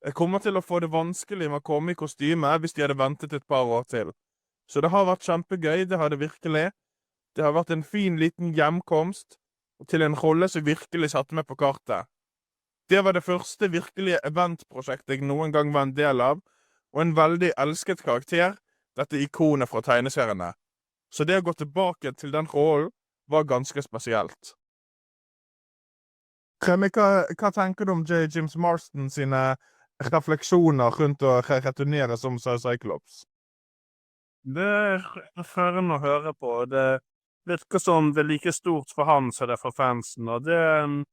Jeg kommer til å få det vanskelig med å komme i kostyme hvis de hadde ventet et par år til. Så det har vært kjempegøy, det har det virkelig. Det har vært en fin liten hjemkomst til en rolle som virkelig satte meg på kartet. Det var det første virkelige eventprosjektet jeg noen gang var en del av, og en veldig elsket karakter, dette ikonet fra tegneseriene. Så det å gå tilbake til den rollen var ganske spesielt. Remi, hva tenker du om James Marsden sine refleksjoner rundt å returnere som Cyclops? Det er førende å høre på. Det virker som det er like stort for han som det er for fansen, og det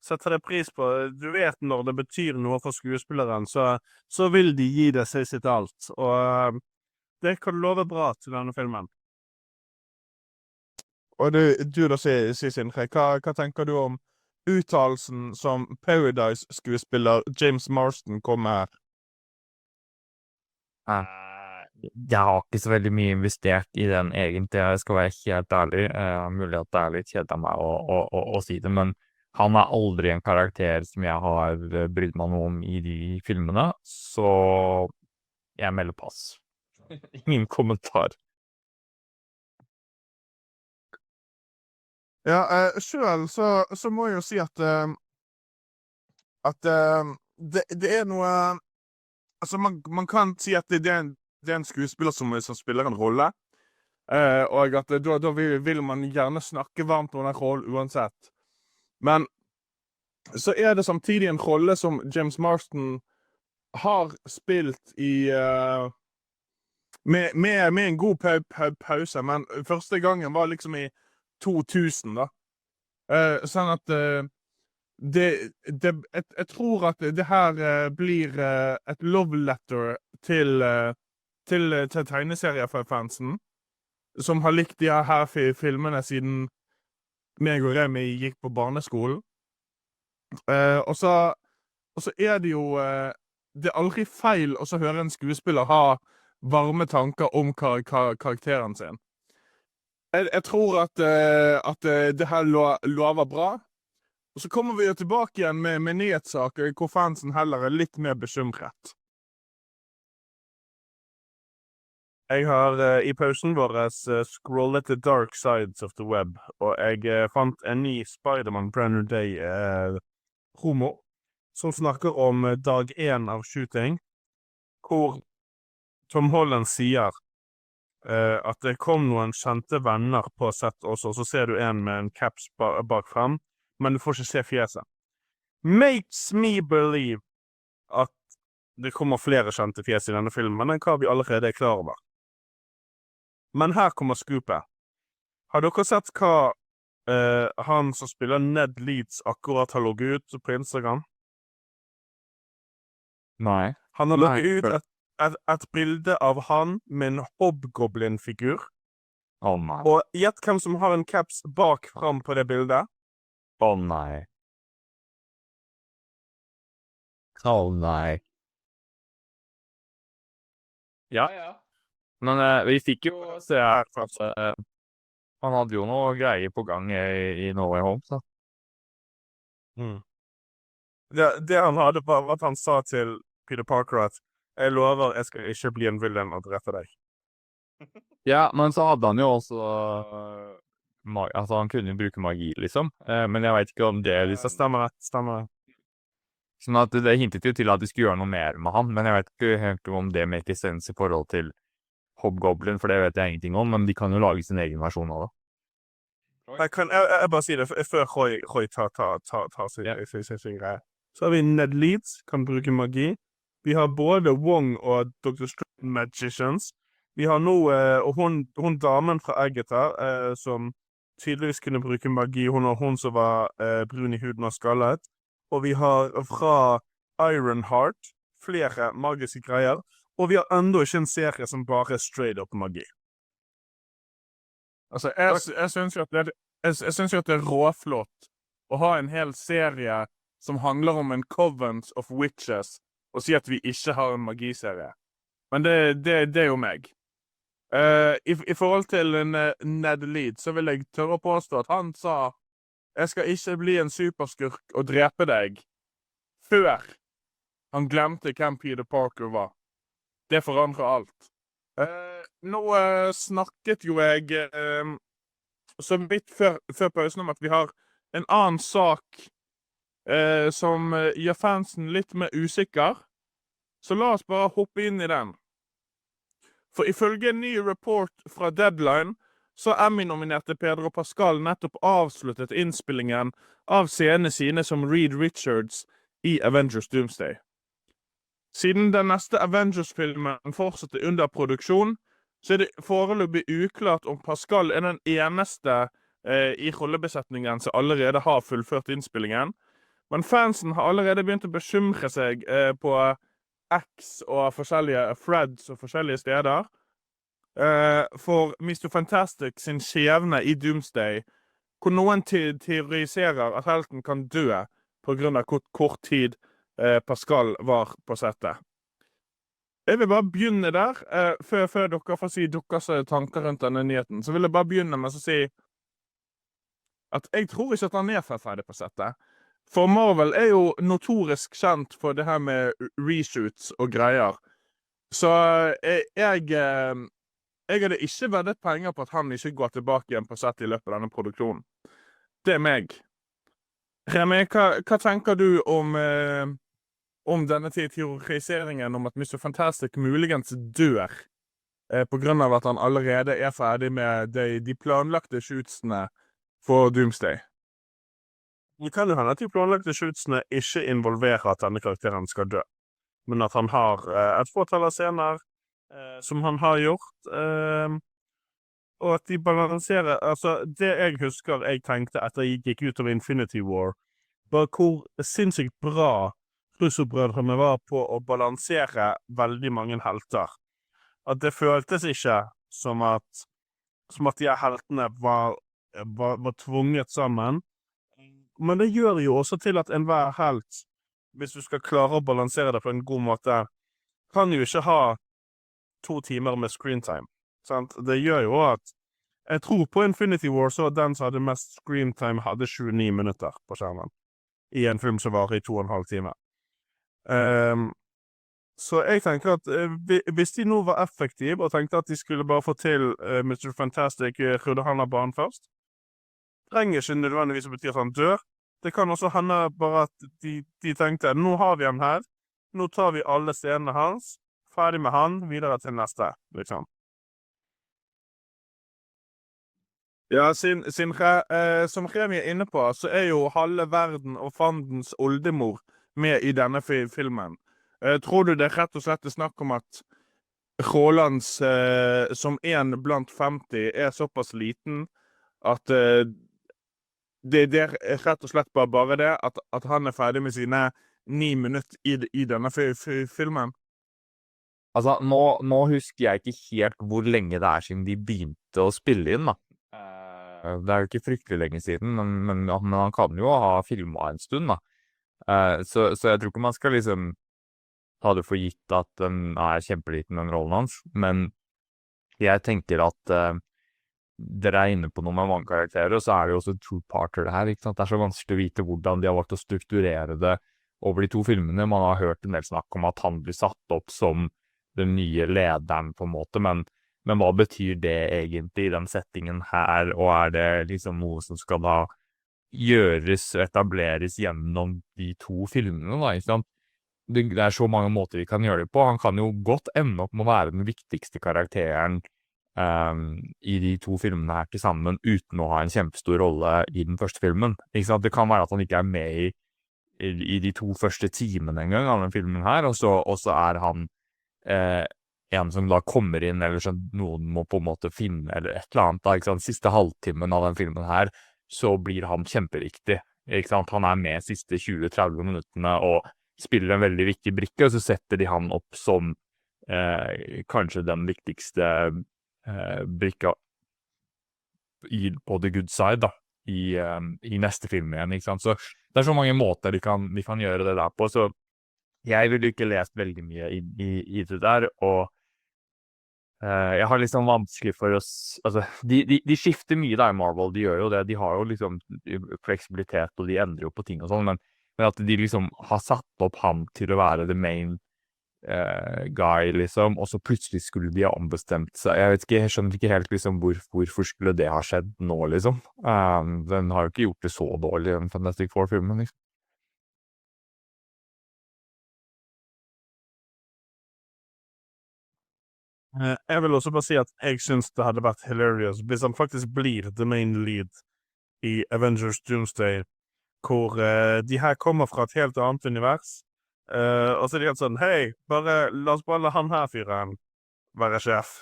setter jeg pris på. Du vet når det betyr noe for skuespilleren, så vil de gi det seg sitt alt, og det kan love bra til denne filmen. Og du da, Sindre, hva tenker du om uttalelsen som Paradise-skuespiller James Marsden kom med her? Jeg har ikke så veldig mye investert i den egentlig, jeg skal være helt ærlig. Mulig at det er litt kjedelig av meg å si det, men han er aldri en karakter som jeg har brydd meg noe om i de filmene, så jeg melder pass. Ingen kommentar. Ja, selv så må jeg jo si at det er noe, altså man kan si at det er en skuespiller som spiller en rolle, og at da vil man gjerne snakke varmt om den rollen uansett. Men så er det samtidig en rolle som James Marsden har spilt i med en god pause, men første gangen var liksom i 2000 da. Sånn at jeg tror at det her blir et love letter til tegneseriefansen, som har likt de her filmene siden meg og Remi gikk på barneskolen. Og så er det jo det er aldri feil å så høre en skuespiller ha varme tanker om karakteren sin. Jeg tror at det her lover bra. Og så kommer vi jo tilbake igjen med nyhetssaker hvor fansen heller er litt mer bekymret. Jeg har i pausen vår scrollet The Dark Sides of the Web, og jeg fant en ny Spider-Man Brand New Day promo, som snakker om dag 1 av shooting, hvor Tom Holland sier at det kom noen kjente venner på sett også, så ser du en med en caps bak frem, men du får ikke se fjeset. Makes me believe at det kommer flere kjente fjes i denne filmen, enn hva vi allerede er klar over. Men her kommer scoopet. Har dere sett hva han som spiller Ned Leeds akkurat har logget ut på Instagram? Nei. Han har logget ut et bilde av han med en hobgoblin-figur. Nei. Og gjett hvem som har en caps bak frem på det bildet? Nei. Nei. Ja. Men vi fikk jo se her, for at han hadde jo noe greier på gang i No Way Home, så. Det han hadde var at han sa til Peter Parker at jeg lover jeg skal ikke bli en villain og drepe deg. Ja, men så hadde han jo også altså han kunne jo bruke magi, liksom. Men jeg vet ikke om det liksom Stemmer det. Sånn at det hintet jo til at de skulle gjøre noe mer med han, men jeg vet ikke helt om det make sense i forhold til Hobgoblin, for det vet jeg ingenting om, men de kan jo lage sin egen versjon av det. Jeg bare sier det før Roy tar sin greie. Så har vi Ned Leeds, kan bruke magi. Vi har både Wong og Dr. Strange Magicians, Vi har nå, og hun damen fra Agatha, som tydeligvis kunne bruke magi, hun som var brun i huden og skallet. Og vi har fra Ironheart flere magiske greier, og vi har enda ikke en serie som bare er straight up magi. Altså, jeg synes jo at det er råflott å ha en hel serie som handler om en Covens of Witches, og si at vi ikke har en magiserie. Men det er jo meg. I forhold til Ned Leeds, så vil jeg tørre å påstå at han sa jeg skal ikke bli en superskurk og drepe deg før han glemte hvem Peter Parker var. Det forandrer alt. Nå snakket jo jeg så vidt før pausen om at vi har en annen sak som gjør fansen litt mer usikker. Så la oss bare hoppe inn i den. For ifølge en ny rapport fra Deadline, så Emmy-nominerte Pedro Pascal nettopp avsluttet innspillingen av scenene sine som Reed Richards i Avengers Doomsday. Siden den neste Avengers-filmen fortsetter under produksjon, så er det foreløpig uklart om Pascal er den eneste i rollebesetningen som allerede har fullført innspillingen. Men fansen har allerede begynt å bekymre seg på X og forskjellige threads og forskjellige steder. For Mr. Fantastic sin skjebne i Doomsday, hvor noen teoriserer at helten kan dø på grunn av kort tid Pascal var på settet. Jeg vil bare begynne der, før dere får si deres tanker rundt denne nyheten. Så vil jeg bare begynne med å si at jeg tror ikke at han er ferdig på settet. For Marvel er jo notorisk kjent for det her med reshoots og greier. Så jeg hadde ikke veddet penger på at han ikke går tilbake igjen på sett i løpet av denne produksjonen. Det er meg. Remi, hva tenker du om denne teoriseringen om at Mr. Fantastic muligens dør på grunn av at han allerede er ferdig med de planlagte shootsene for Doomsday? Det kan jo hende at de planlagte shootsene ikke involverer at denne karakteren skal dø, men at han har et fåtall av scener som han har gjort, og at de balanserer, altså det jeg husker jeg tenkte etter jeg gikk ut av Infinity War, var hvor sinnssykt bra Russo-brødrene var på å balansere veldig mange helter. At det føltes ikke som at de her heltene var tvunget sammen. Men det gjør jo også til at enhver helt, hvis du skal klare å balansere det på en god måte, kan jo ikke ha 2 timer med screentime. Sant? Det gjør jo at jeg tror på Infinity War så den som hadde mest screentime hadde 29 minutter på skjermen i en film som var i 2,5 timer. Så jeg tenker at hvis de nå var effektive og tenkte at de skulle bare få til Mr. Fantastic rydde han av banen først, trenger ikke nødvendigvis å bety at han dør. Det kan også hende bare at de tenkte, nå har vi han her, nå tar vi alle scenene hans, ferdig med han, videre til neste, liksom. Ja, som Remi er inne på, så er jo halve verden og fandens oldemor med i denne filmen. Tror du det er rett og slett snakk om at Roland som en blant 50 er såpass liten at det er rett og slett bare det at han er ferdig med sine 9 minutter i denne filmen? Altså, nå husker jeg ikke helt hvor lenge det er siden de begynte å spille inn, da. Det er jo ikke fryktelig lenge siden, men han kan jo ha filmet en stund, da. Så jeg tror ikke man skal liksom ta det for gitt at den er kjempeliten, den rollen hans. Men jeg tenker at dere er inne på noe med mange karakterer, og så er det jo også two-parter det her, ikke sant? Det er så vanskelig å vite hvordan de har valgt å strukturere det over de 2 filmene. Man har hørt en del snakk om at han blir satt opp som den nye lederen på en måte, men hva betyr det egentlig i den settingen her, og er det liksom noe som skal da gjøres og etableres gjennom de 2 filmene da, ikke sant? Det er så mange måter vi kan gjøre det på. Han kan jo godt ende opp med å være den viktigste karakteren i de 2 filmene her til sammen, uten å ha en kjempestor rolle i den første filmen. Ikke sant? Det kan være at han ikke er med i de 2 første timene en gang av den filmen her, og så er han en som da kommer inn, eller sånn, noen må på en måte finne, eller et eller annet da, ikke sant? Siste halvtimen av den filmen her, så blir han kjemperiktig, ikke sant? Han med siste 20-30 minuttene og spiller en veldig viktig brikke, og så setter de han opp som kanskje den viktigste brikka på The Good Side da, i neste film igjen, ikke sant? Så det så mange måter de kan gjøre det der på, så jeg ville ikke lest veldig mye i det der, og jeg har liksom vanskelig for altså, de skifter mye da i Marvel, de gjør jo det, de har jo liksom fleksibilitet, og de endrer jo på ting og sånn, men at de liksom har satt opp han til å være the main guy, liksom, og så plutselig skulle de ha ombestemt seg. Jeg skjønner ikke helt liksom hvorfor skulle det ha skjedd nå, liksom. Den har jo ikke gjort det så dårlig, den Fantastic Four-filmen, liksom. Jeg vil også bare si at jeg synes det hadde vært hilarious hvis han faktisk blir the main lead i Avengers Doomsday, hvor de her kommer fra et helt annet univers, og så er de helt sånn, hei, la oss bare la han her fyren være sjef.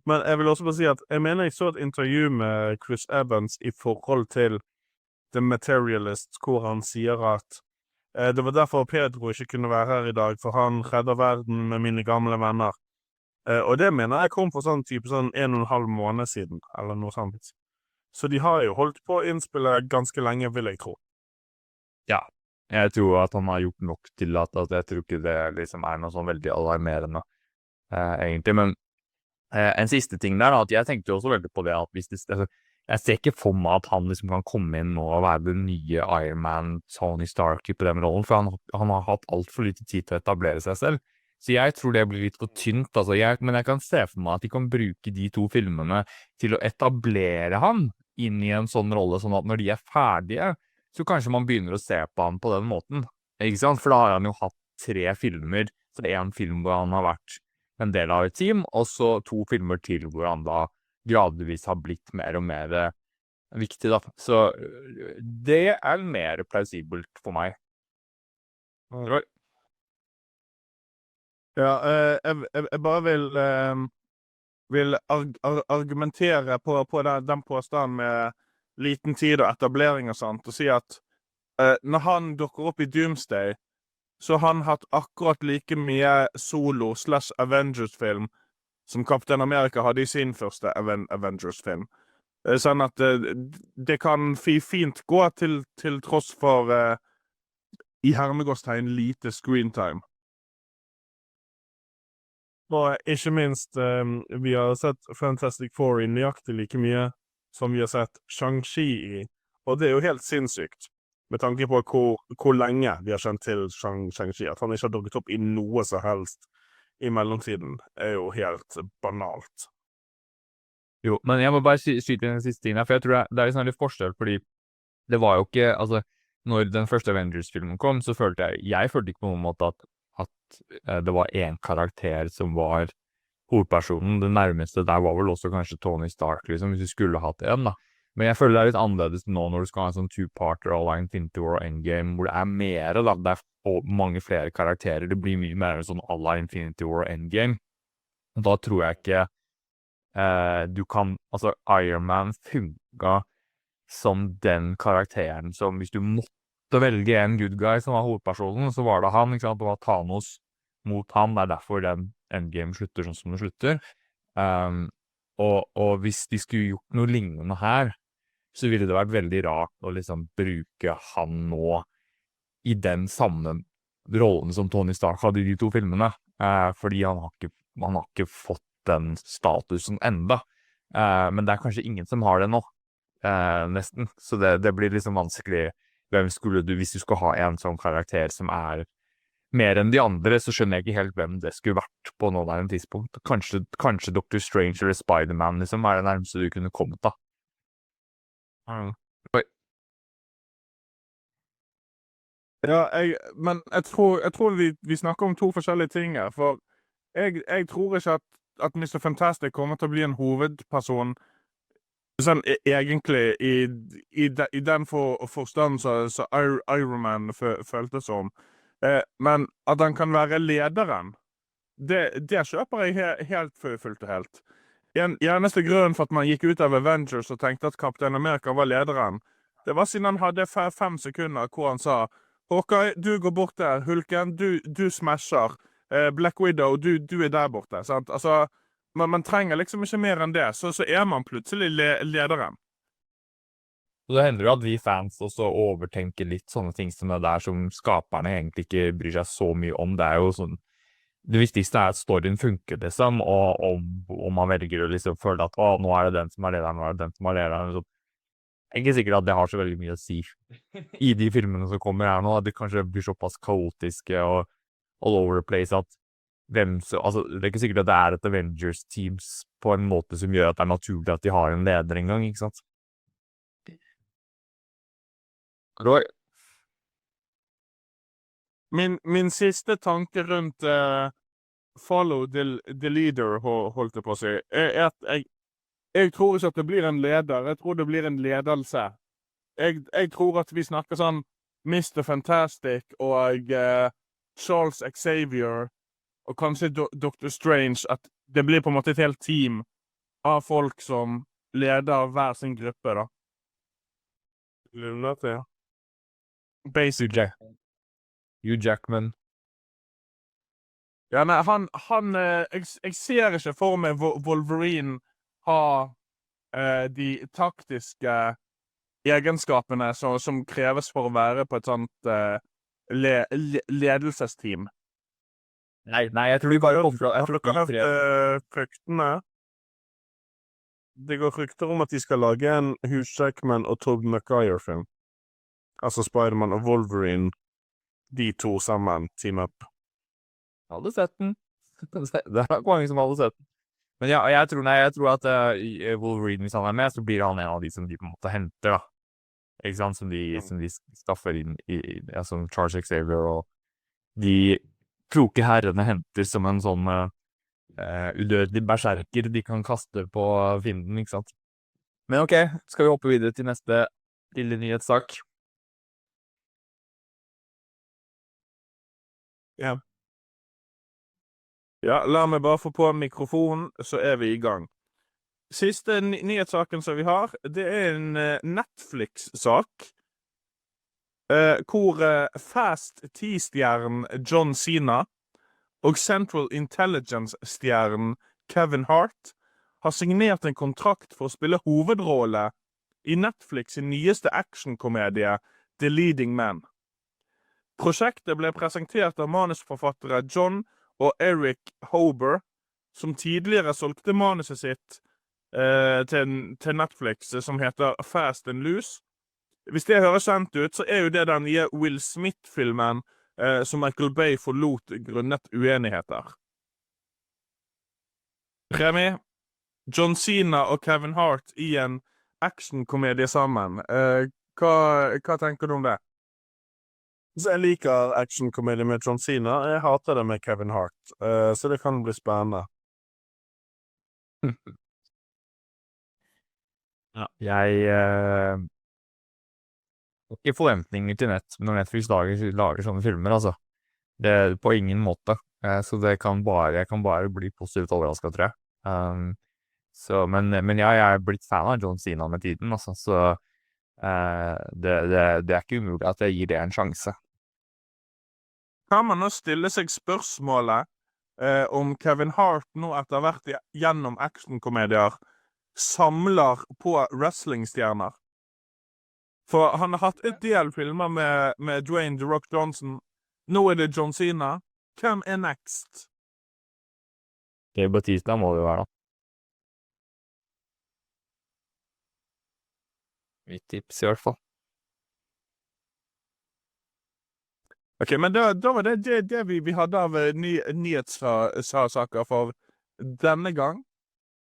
Men jeg vil også bare si at jeg mener jeg så et intervju med Chris Evans i forhold til The Materialist, hvor han sier at det var derfor Pedro ikke kunne være her i dag, for han redder verden med mine gamle venner. Og det mener jeg kom for sånn 1,5 måned siden, eller noe sånt. Så de har jo holdt på å innspille ganske lenge, vil jeg tro. Ja, jeg tror at han har gjort nok til at jeg tror ikke det liksom noe sånn veldig alarmerende, egentlig. Men en siste ting der, at jeg tenkte jo også veldig på det, at hvis altså, jeg ser ikke for meg at han liksom kan komme inn nå og være den nye Iron Man, Tony Stark på den rollen, for han har hatt alt for lite tid til å etablere seg selv. Så jeg tror det blir litt for tynt, altså. Men jeg kan se for meg at de kan bruke de 2 filmene til å etablere han inn i en sånn rolle, sånn at når de ferdige, så kanskje man begynner å se på han på den måten, ikke sant? For da har han jo hatt 3 filmer, så det en film hvor han har vært en del av et team, og så 2 filmer til hvor han da gradvis har blitt mer og mer viktig, da. Så det mer plausibelt for meg. Roy? Ja, jeg bare vil argumentere på den påstanden med liten tid og etablering og sånt, og si at når han dukker opp i Doomsday, så har han hatt akkurat like mye solo/Avengers-film som Captain America hadde i sin første Avengers-film. Sånn at det kan fint gå til tross for i hermegåstegn lite screentime. Og ikke minst, vi har sett Fantastic Four i nøyaktig like mye som vi har sett Shang-Chi i, og det er jo helt sinnssykt, med tanke på hvor lenge vi har kjent til Shang-Chi, at han ikke har dukket opp i noe så helst i mellomtiden, jo helt banalt. Jo, men jeg må bare skyte den siste tingen her, for jeg tror det liksom litt forskjell, fordi det var jo ikke, altså, når den første Avengers-filmen kom, så følte jeg følte ikke på noen måte at det var en karakter som var hovedpersonen. Det nærmeste der var vel også kanskje Tony Stark, liksom, hvis du skulle hatt en, da. Men jeg føler det litt annerledes nå når du skal ha en sånn 2-parter à la Infinity War og Endgame, hvor det mer, da. Det mange flere karakterer. Det blir mye mer sånn à la Infinity War og Endgame. Og da tror jeg ikke du kan, altså Iron Man funka som den karakteren som hvis du måtte velge en good guy som var hovedpersonen, så var det han, ikke sant? Det var Thanos mot han, det derfor den Endgame slutter sånn som det slutter. Og hvis de skulle gjort noe lignende her, så ville det vært veldig rart å liksom bruke han nå i den samme rollen som Tony Stark hadde i de 2 filmene, fordi han har ikke fått den statusen enda. Men det kanskje ingen som har det nå, nesten. Så det blir liksom vanskelig. Hvis du skal ha en sånn karakter som mer enn de andre, så skjønner jeg ikke helt hvem det skulle vært på nåværende tidspunkt. Kanskje Doctor Strange eller Spider-Man liksom det nærmeste du kunne kommet da. Oi. Ja, men jeg tror vi snakker om 2 forskjellige ting her, for jeg tror ikke at Mr. Fantastic kommer til å bli en hovedperson sånn egentlig i den forstand så Iron Man føltes som. Men at han kan være lederen det kjøper jeg helt fullt og helt. Eneste grunnen for at man gikk ut av Avengers og tenkte at Captain America var lederen, det var siden han hadde 5 sekunder hvor han sa Hawkeye, du går bort der. Hulken, du smasher. Black Widow, du er der borte. Sant? Altså, man trenger liksom ikke mer enn det, så er man plutselig lederen. Så det hender jo at vi fans også overtenker litt sånne ting som det der som skaperne egentlig ikke bryr seg så mye om. Det er jo sånn, det viktigste er at storyen funker, liksom, og om man velger å liksom føle at nå er det den som er lederen, nå er det den som er lederen. Så jeg er ikke sikker at det har så veldig mye å si i de filmene som kommer her nå, at det kanskje blir såpass kaotiske og all over the place at altså, det er ikke sikkert at det er et Avengers-teams på en måte som gjør at det er naturlig at de har en leder en gang, ikke sant? Roy? Min siste tanke rundt follow the leader, holdt jeg på å si, er at jeg tror ikke at det blir en leder, jeg tror det blir en ledelse. Jeg tror at vi snakker sånn Mr. Fantastic og Charles Xavier og kanskje Dr. Strange, at det blir på en måte et helt team av folk som leder hver sin gruppe, da. Lundet, ja. Basically. Hugh Jackman. Ja, nei, jeg ser ikke for meg Wolverine ha de taktiske egenskapene som kreves for å være på et sånt ledelsesteam. Nei, jeg tror de bare kommer fra... Har dere hørt ryktene? Det går rykter om at de skal lage en Hugh Jackman og Tobey Maguire-film. Altså Spider-Man og Wolverine, de to sammen, team up. Jeg hadde sett den. Det er nok mange som hadde sett den. Men ja, jeg tror at Wolverine, hvis han er med, så blir han en av de som de på en måte henter, da. Ikke sant? Som de staffer inn som Charles Xavier, og de kloke herrene henter som en sånn udødelig berserker de kan kaste på fienden, ikke sant? Men ok, skal vi hoppe videre til neste lille nyhetssak? Ja. Ja, la meg bare få på mikrofonen, så er vi i gang. Siste nyhetssaken som vi har, det er en Netflix-sak, hvor Fast T-stjernen John Cena og Central Intelligence-stjernen Kevin Hart har signert en kontrakt for å spille hovedrolle i Netflix' nyeste actionkomedie The Leading Man. Prosjektet ble presentert av manusforfattere John og Eric Hober, som tidligere solgte manuset sitt til Netflix, som heter Fast and Loose. Hvis det høres kjent ut, så er jo det den nye Will Smith-filmen som Michael Bay forlot grunnet uenigheter. Remi, John Cena og Kevin Hart i en actionkomedie sammen. Hva tenker du om det? Så jeg liker actionkomedie med John Cena. Jeg hater det med Kevin Hart. Så det kan bli spennende. Ja. Jeg har ikke forventninger til når Netflix lager sånne filmer, altså. Det er på ingen måte. Så jeg kan bare bli positivt overrasket, tror jeg. Men ja, jeg er blitt fan av John Cena med tiden, altså. Så det er ikke umulig at jeg gir det en sjanse. Kan man nå stille seg spørsmålet om Kevin Hart nå etter hvert gjennom actionkomedier samler på wrestlingstjerner? For han har hatt et del filmer med Dwayne The Rock Johnson. Nå er det John Cena. Hvem er next? Dave Bautista må det jo være, da. Mitt tips i hvert fall. Ok, men da var det vi hadde av nyhetssaker for denne gang.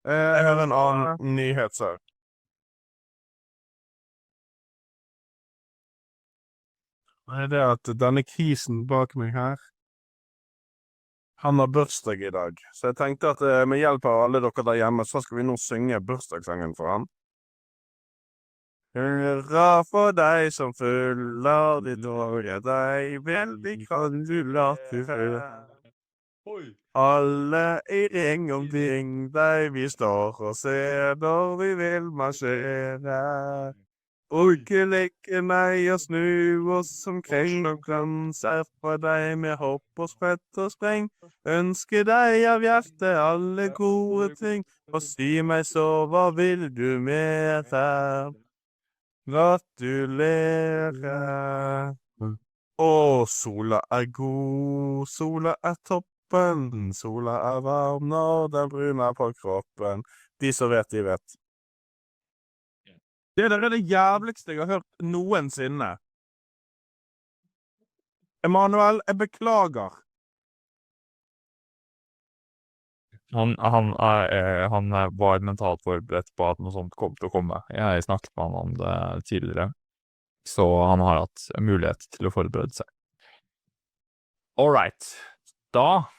Jeg har en annen nyhetssak. Det er det at denne krisen bak meg her, han har bursdag i dag. Så jeg tenkte at med hjelp av alle dere der hjemme, så skal vi nå synge bursdagssangen for han. Hurra for deg som fyller ditt år, deg veldig kan du la du føle. Alle i ring omkring deg, vi står og ser når vi vil marsjere. Ikke nei og snu oss omkring og glanser på deg med hopp og sprett og spreng. Ønsker deg av hjertet alle gode ting, og si meg så, hva vil du mer her? Gratulerer. Å, sola er god, sola er toppen, sola er varm når den bruner på kroppen. De som vet, de vet. Det der er det jævligste jeg har hørt noensinne. Emanuel, jeg beklager. Han var mentalt forberedt på at noe sånt kom til å komme. Jeg snakket med han om det tidligere, så han har hatt mulighet til å forberede seg. All right. Da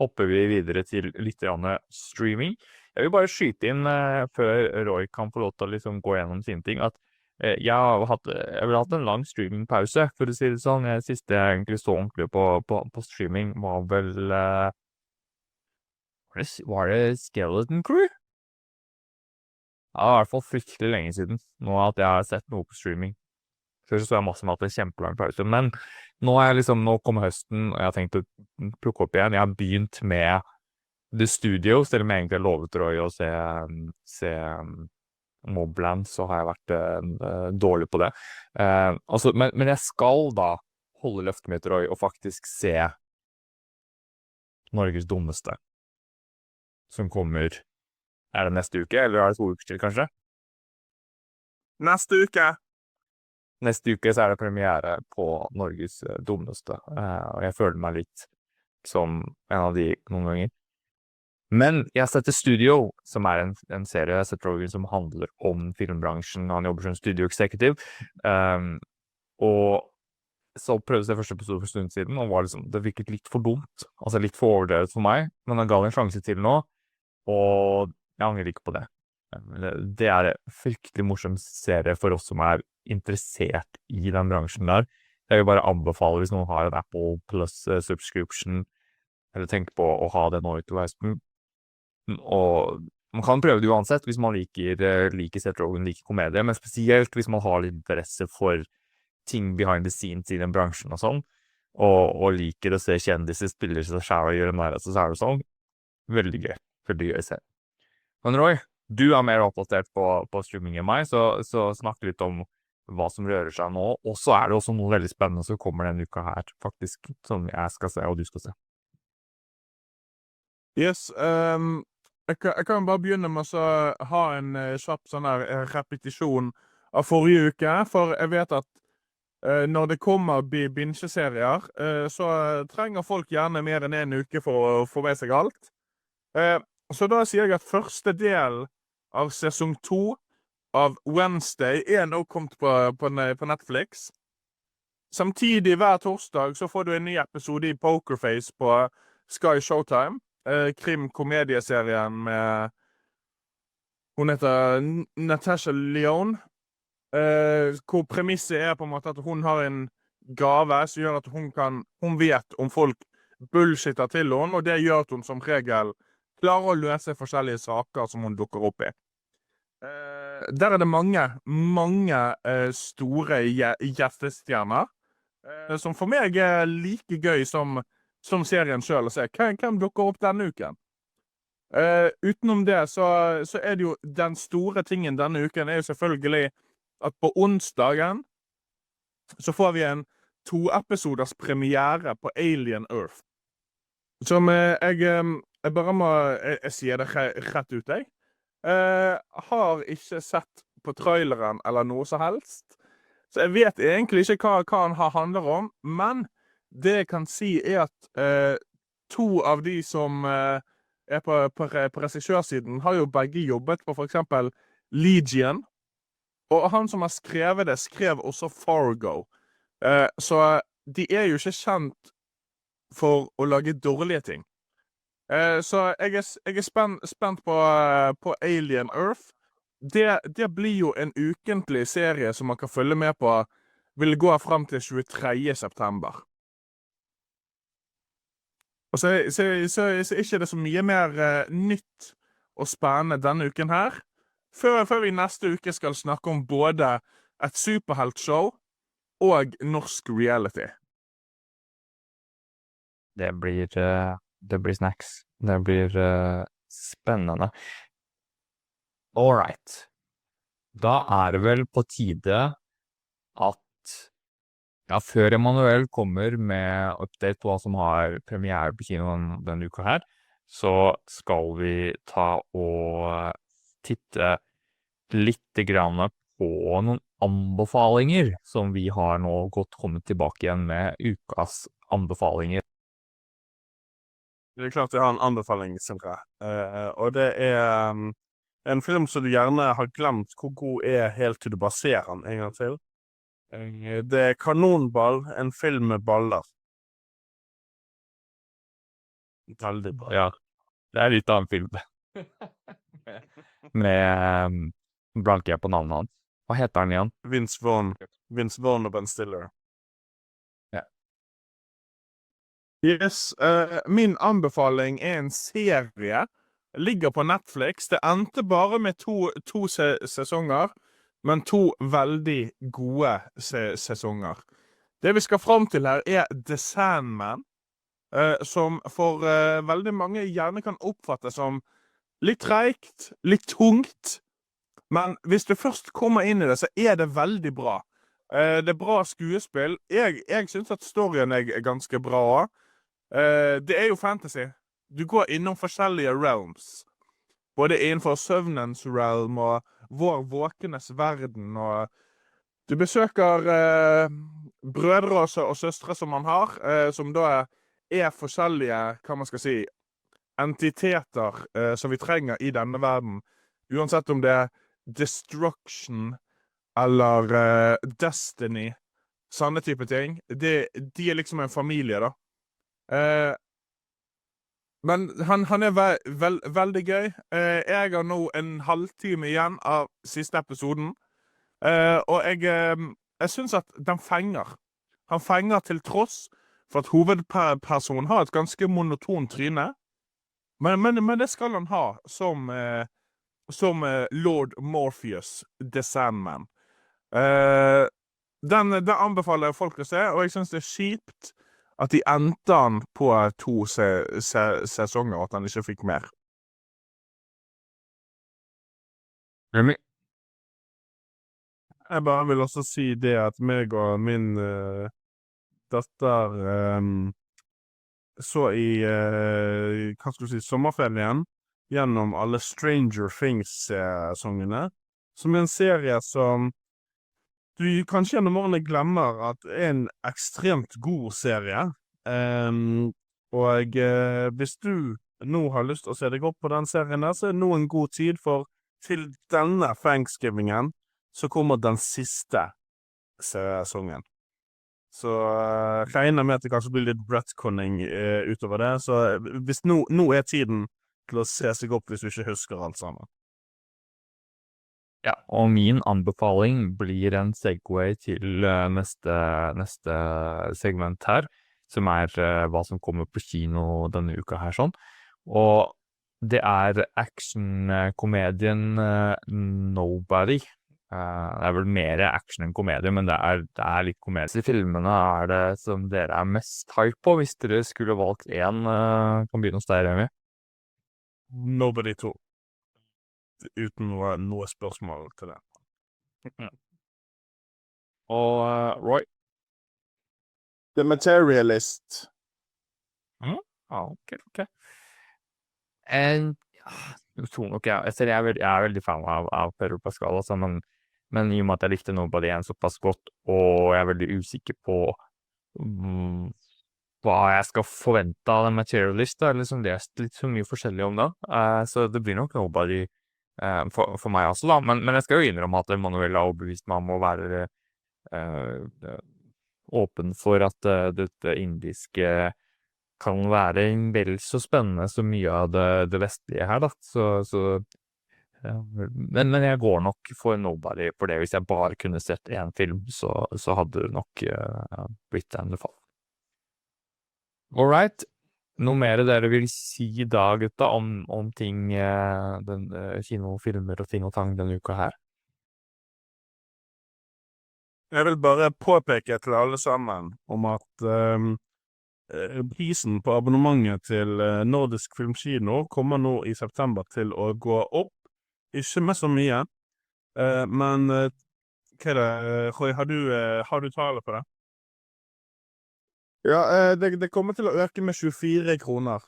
hopper vi videre til litt grann streaming. Jeg vil bare skyte inn før Roy kan få lov til å liksom gå gjennom sine ting, at jeg har hatt en lang streamingpause, for å si det sånn. Det siste jeg egentlig så ordentlig på streaming var vel var det Skeleton Crew? Ja, i hvert fall fryktelig lenge siden, nå at jeg har sett noe på streaming. Før så jeg masse med at det er kjempelang pause, men nå kommer høsten, og jeg har tenkt å plukke opp igjen. Jeg har begynt med The Studio, selv om jeg egentlig har lovet Roy å se Mobland, så har jeg vært dårlig på det. Men jeg skal da holde løftet mitt, Roy, og faktisk se Norges dummeste, som kommer, er det neste uke, eller er det 2 uker til, kanskje? Neste uke. Neste uke så er det premiere på Norges dummeste, og jeg føler meg litt som en av de noen ganger. Men jeg har sett The Studio, som er en serie jeg har sett Rogan som handler om filmbransjen. Han jobber som studio executive, og så prøvde jeg se første episode for en stund siden, og det virket litt for dumt, altså litt for overdrevet for meg, men han ga det en sjanse til nå, og jeg angrer ikke på det. Det er en fryktelig morsom serie for oss som er interessert i den bransjen der. Jeg vil bare anbefale hvis noen har en Apple Plus subscription, eller tenker på å ha det nå utover høsten. Og man kan prøve det uansett hvis man liker Seth Rogen, liker komedie, men spesielt hvis man har litt interesse for ting behind the scenes i den bransjen og sånn, og liker å se kjendiser spiller seg selv og gjøre mer av seg selv og sånn. Veldig gøy å se. Men Roy, du er mer oppdatert på streaming enn meg, så snakk litt om hva som rører seg nå, og så er det også noe veldig spennende som kommer denne uka her, faktisk, som jeg skal se, og du skal se. Yes, jeg kan bare begynne med å ha en kjapp sånn her repetisjon av forrige uke, for jeg vet at når det kommer binge-serier, så trenger folk gjerne mer enn en uke for å få med seg alt. Så da sier jeg at første del av sesong 2 av Wednesday nå kommet på Netflix. Samtidig hver torsdag så får du en ny episode i Pokerface på Sky Showtime. Krim-komedieserien med hun heter Natasha Lyonne, hvor premisset på en måte at hun har en gave som gjør at hun vet om folk bullshitter til henne, og det gjør at hun som regel klarer å løse forskjellige saker som hun dukker opp i. Der er det mange store gjestestjerner, som for meg er like gøy som serien selv å se. Hvem dukker opp denne uken? Utenom det så er det jo den store tingen denne uken er jo selvfølgelig at på onsdagen så får vi en 2-episoders premiere på Alien Earth. Som jeg bare må jeg sier det rett ut, jeg. Har ikke sett på traileren eller noe så helst. Så jeg vet egentlig ikke hva han handler om, men det jeg kan si er at 2 av de som er på regissørsiden har jo begge jobbet på for eksempel Legion, og han som har skrevet det, skrev også Fargo. Så de er jo ikke kjent for å lage dårlige ting. Så jeg er spent på Alien Earth. Det blir jo en ukentlig serie som man kan følge med på, vil gå frem til 23. september. Og så er ikke det så mye mer nytt og spennende denne uken her. Før vi neste uke skal snakke om både et superheltshow og norsk reality. Det blir snacks. Det blir spennende. All right. Da er det vel på tide at ja, før Emanuel kommer med update på hva som har premiere på kinoen denne uka her, så skal vi ta og titte litt grann på noen anbefalinger som vi har nå godt kommet tilbake igjen med ukas anbefalinger. Det er klart jeg har en anbefaling, Sindre. Og det er en film som du gjerne har glemt hvor god er helt til du bare ser den en gang til. Det er Kanonball, en film med baller. Veldig bra. Ja, det er litt av en film. Med blanker jeg på navnet hans. Hva heter han igjen? Vince Vaughn og Ben Stiller. Ja. Yes, min anbefaling er en serie. Ligger på Netflix. Det endte bare med to sesonger, men 2 veldig gode sesonger. Det vi skal fram til her er The Sandman, som for veldig mange gjerne kan oppfattes som litt treigt, litt tungt, men hvis du først kommer inn i det, så er det veldig bra. Det er bra skuespill. Jeg synes at storyen er ganske bra. Det er jo fantasy. Du går innom forskjellige realms. Både innenfor søvnens realm og vår våkenes verden. Og du besøker brødre og søstre som man har, som da er forskjellige, hva man skal si, entiteter som vi trenger i denne verden. Uansett om det er destruction eller destiny, sånne type ting. De er liksom en familie, da. Men han er veldig gøy. Jeg har nå en halvtime igjen av siste episoden. Og jeg synes at den fenger. Han fenger til tross for at hovedpersonen har et ganske monoton tryne. Men det skal han ha som Lord Morpheus, The Sandman. Den anbefaler jeg folk å se, og jeg synes det er kjipt at de endte han på 2 sesonger, og at han ikke fikk mer. Remy? Jeg bare vil også si det at meg og min datter så i hva skal du si, sommerferien gjennom alle Stranger Things-sesongene, som er en serie som du kanskje gjennom årene glemmer at er en ekstremt god serie. Og hvis du nå har lyst til å se deg opp på den serien der, så er det nå en god tid, for til denne Thanksgivingen så kommer den siste sesongen. Så regner med at det kanskje blir litt retconning utover det, så hvis nå er tiden til å se seg opp hvis du ikke husker alt sammen. Ja, og min anbefaling blir en segway til neste segment her, som er hva som kommer på kino denne uka her sånn. Og det er action-komedien Nobody. Det er vel mer action enn komedie, men det er litt komedie. I filmene er det som dere er mest hype på, hvis dere skulle valgt en, kan begynne hos deg, Remy. Nobody 2. Uten noe spørsmål til det. Og Roy? The Materialist. Ok. Jeg tror nok jeg er veldig fan av Pedro Pascal, altså, men i og med at jeg likte Nobody igjen såpass godt, og jeg er veldig usikker på hva jeg skal forvente av The Materialist, da, eller liksom lest litt så mye forskjellig om det, så det blir nok Nobody for meg også, da. Men jeg skal jo innrømme at Emanuel har overbevist meg om å være åpen for at dette indiske kan være vel så spennende som mye av det vestlige her, da. Ja, men jeg går nok for Nobody for det. Hvis jeg bare kunne sett en film, så hadde det nok blitt en fall. All right. Noe mer dere vil si da, gutta, om ting, kinofilmer og ting og tang denne uka her? Jeg vil bare påpeke til alle sammen om at prisen på abonnementet til Nordisk Filmkino kommer nå i september til å gå opp. Ikke med så mye, men hva er det, Roy, har du tallet på det? Ja, det kommer til å øke med 24 kroner.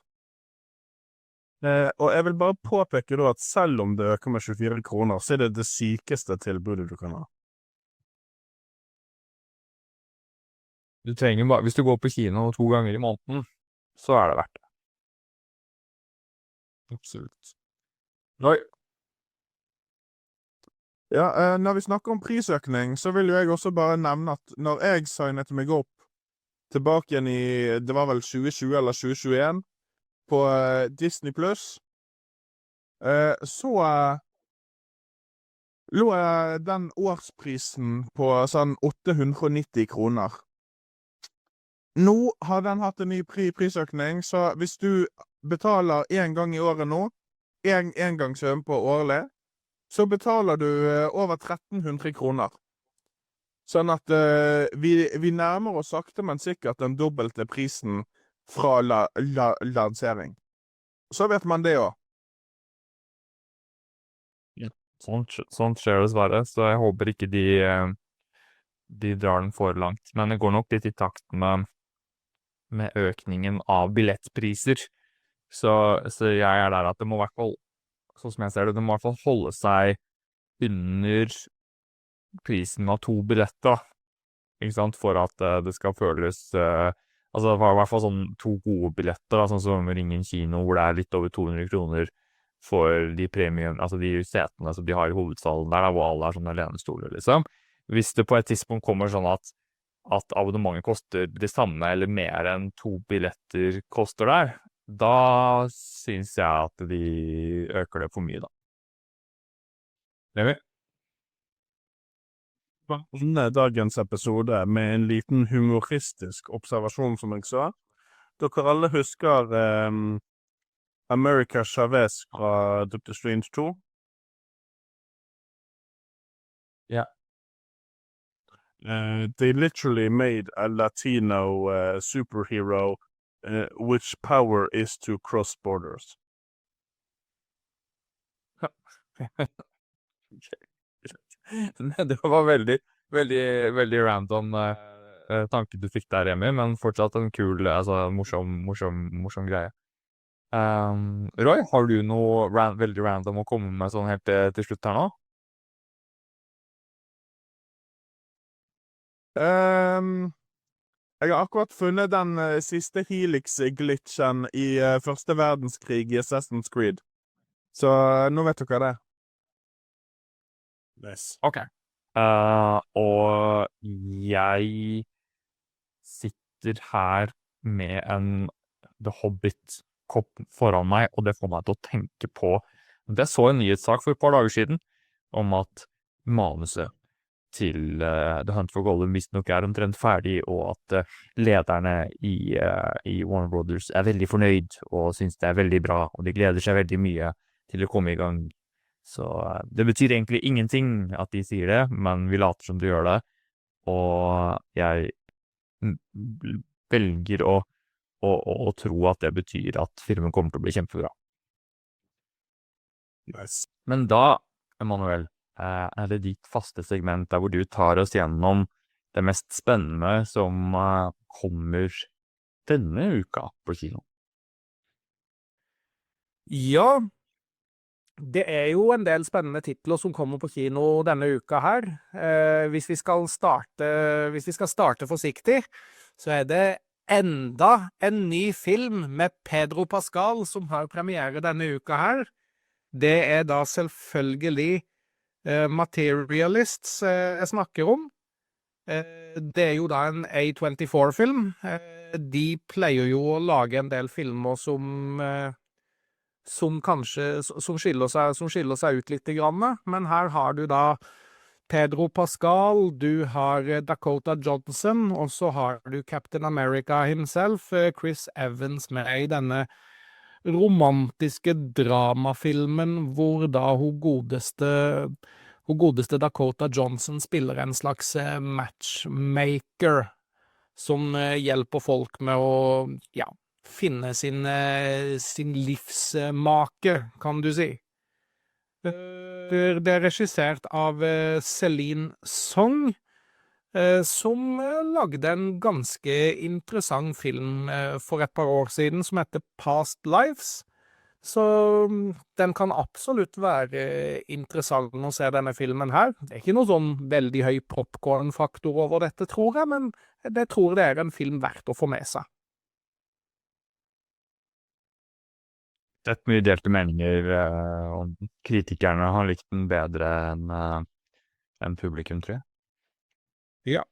Og jeg vil bare påpeke da at selv om det øker med 24 kroner, så er det det sykeste tilbudet du kan ha. Du trenger bare, hvis du går på kino 2 ganger i måneden, så er det verdt det. Absolutt. Oi. Ja, når vi snakker om prisøkning, så vil jo jeg også bare nevne at når jeg signet meg opp tilbake igjen i, det var vel 2020 eller 2021, på Disney+, så lå den årsprisen på sånn 890 kroner. Nå har den hatt en ny prisøkning, så hvis du betaler 1 gang i året nå, en gang søm på årlig, så betaler du over 1300 kroner. Sånn at vi nærmer oss sakte, men sikkert den dobbelte prisen fra lansering. Så vet man det også. Sånt skjer dessverre, så jeg håper ikke de drar den for langt. Men det går nok litt i takt med økningen av billettpriser. Så jeg er der at det må i hvert fall, sånn som jeg ser det, det må i hvert fall holde seg under prisen av 2 billetter, ikke sant, for at det skal føles, altså det var i hvert fall sånn 2 gode billetter, da, sånn som Ringen kino, hvor det er litt over 200 kroner for de premium, altså de setene som de har i hovedsalen der, hvor alle er sånne alenestoler, liksom. Hvis det på et tidspunkt kommer sånn at abonnementet koster det samme eller mer enn 2 billetter koster der, da synes jeg at de øker det for mye, da. Levi? Dagens episode med en liten humoristisk observasjon som jeg sa. Dere alle husker America Chavez fra Dr. Strange 2? Ja. They literally made a Latino superhero which power is to cross borders. Det var veldig, veldig, veldig random tanke du fikk der, Remi, men fortsatt en kul, altså morsom greie. Roy, har du noe veldig random å komme med sånn helt til slutt her nå? Jeg har akkurat funnet den siste Helix-glitchen i Første verdenskrig i Assassin's Creed. Så nå vet dere det. Nice. Ok. Og jeg sitter her med en The Hobbit-kopp foran meg, og det får meg til å tenke på jeg så en nyhetssak for et par dager siden om at manuset til The Hunt for Gollum visstnok er omtrent ferdig, og at lederne i Warner Brothers er veldig fornøyd og synes det er veldig bra, og de gleder seg veldig mye til å komme i gang. Så det betyr egentlig ingenting at de sier det, men vi later som de gjør det, og jeg velger å tro at det betyr at filmen kommer til å bli kjempebra. Nice. Men da, Emanuel, er det ditt faste segment der hvor du tar oss gjennom det mest spennende som kommer denne uka på kino. Ja, det er jo en del spennende titler som kommer på kino denne uka her. Hvis vi skal starte forsiktig, så er det enda en ny film med Pedro Pascal som har premiere denne uka her. Det er da selvfølgelig Materialists jeg snakker om. Det er jo da en A24-film. De pleier jo å lage en del filmer som skiller seg ut litt grann, men her har du da Pedro Pascal, du har Dakota Johnson, og så har du Captain America himself, Chris Evans, med i denne romantiske dramafilmen hvor da hun godeste Dakota Johnson spiller en slags matchmaker som hjelper folk med å, ja, finne sin livsmake, kan du si. Det er regissert av Celine Song, som lagde en ganske interessant film for et par år siden som heter Past Lives. Så den kan absolutt være interessant å se denne filmen her. Det er ikke noe sånn veldig høy popcorn-faktor over dette, tror jeg, men jeg tror det er en film verdt å få med seg. Det er mye delte meninger, og kritikerne har likt den bedre enn publikum, tror jeg. Ja.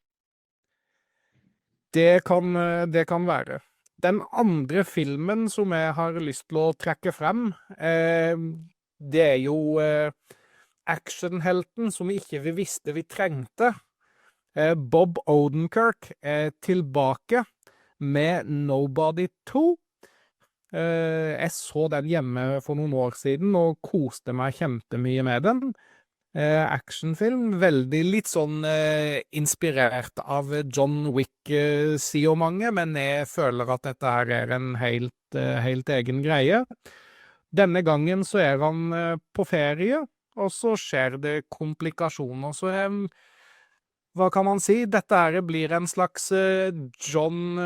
Det kan være. Den andre filmen som jeg har lyst til å trekke frem, det er jo actionhelten som vi ikke visste vi trengte. Bob Odenkirk er tilbake med Nobody 2. Jeg så den hjemme for noen år siden og koste meg kjempemye med den. Actionfilm, veldig litt sånn inspirert av John Wick, sier mange, men jeg føler at dette her er en helt egen greie. Denne gangen så er han på ferie, og så skjer det komplikasjoner, så hva kan man si? Dette her blir en slags John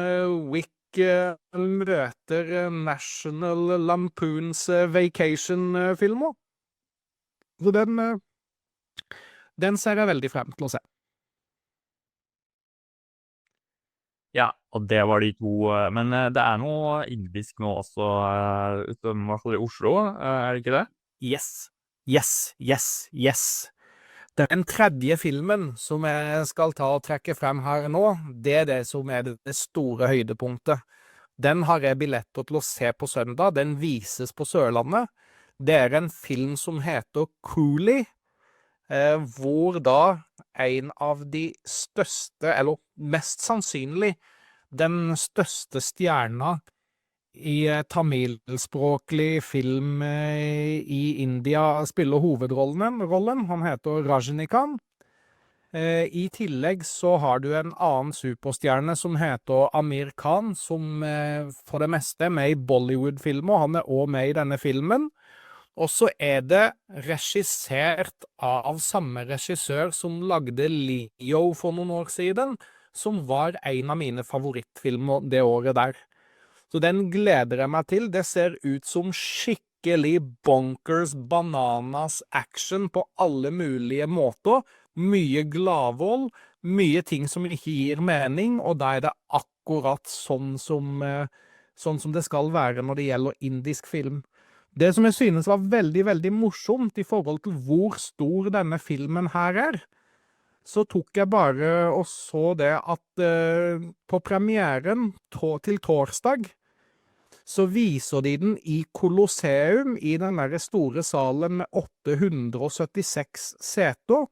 Wick møter National Lampoons Vacation-filmer. Så den ser jeg veldig frem til å se. Ja, og det var de to, men det er noe indisk nå også, utom i hvert fall i Oslo, er det ikke det? Yes. Den tredje filmen som jeg skal ta og trekke frem her nå, det er det som er det store høydepunktet. Den har jeg billetter til å se på søndag, den vises på Sørlandet. Det er en film som heter Coolie, hvor da en av de største, eller mest sannsynlig den største stjerna i tamilspråklig film i India spiller hovedrollen. Han heter Rajinikanth. I tillegg så har du en annen superstjerne som heter Amir Khan, som for det meste er med i Bollywood-filmer. Han er også med i denne filmen. Og så er det regissert av samme regissør som lagde Leo for noen år siden, som var en av mine favorittfilmer det året der. Så den gleder jeg meg til. Det ser ut som skikkelig bonkers, bananas action på alle mulige måter. Mye gladvold, mye ting som ikke gir mening, og da er det akkurat sånn som det skal være når det gjelder indisk film. Det som jeg synes var veldig, veldig morsomt i forhold til hvor stor denne filmen her er, så tok jeg bare og så det at på premieren til torsdag, så viser de den i Colosseum, i den der store salen med 876 seter.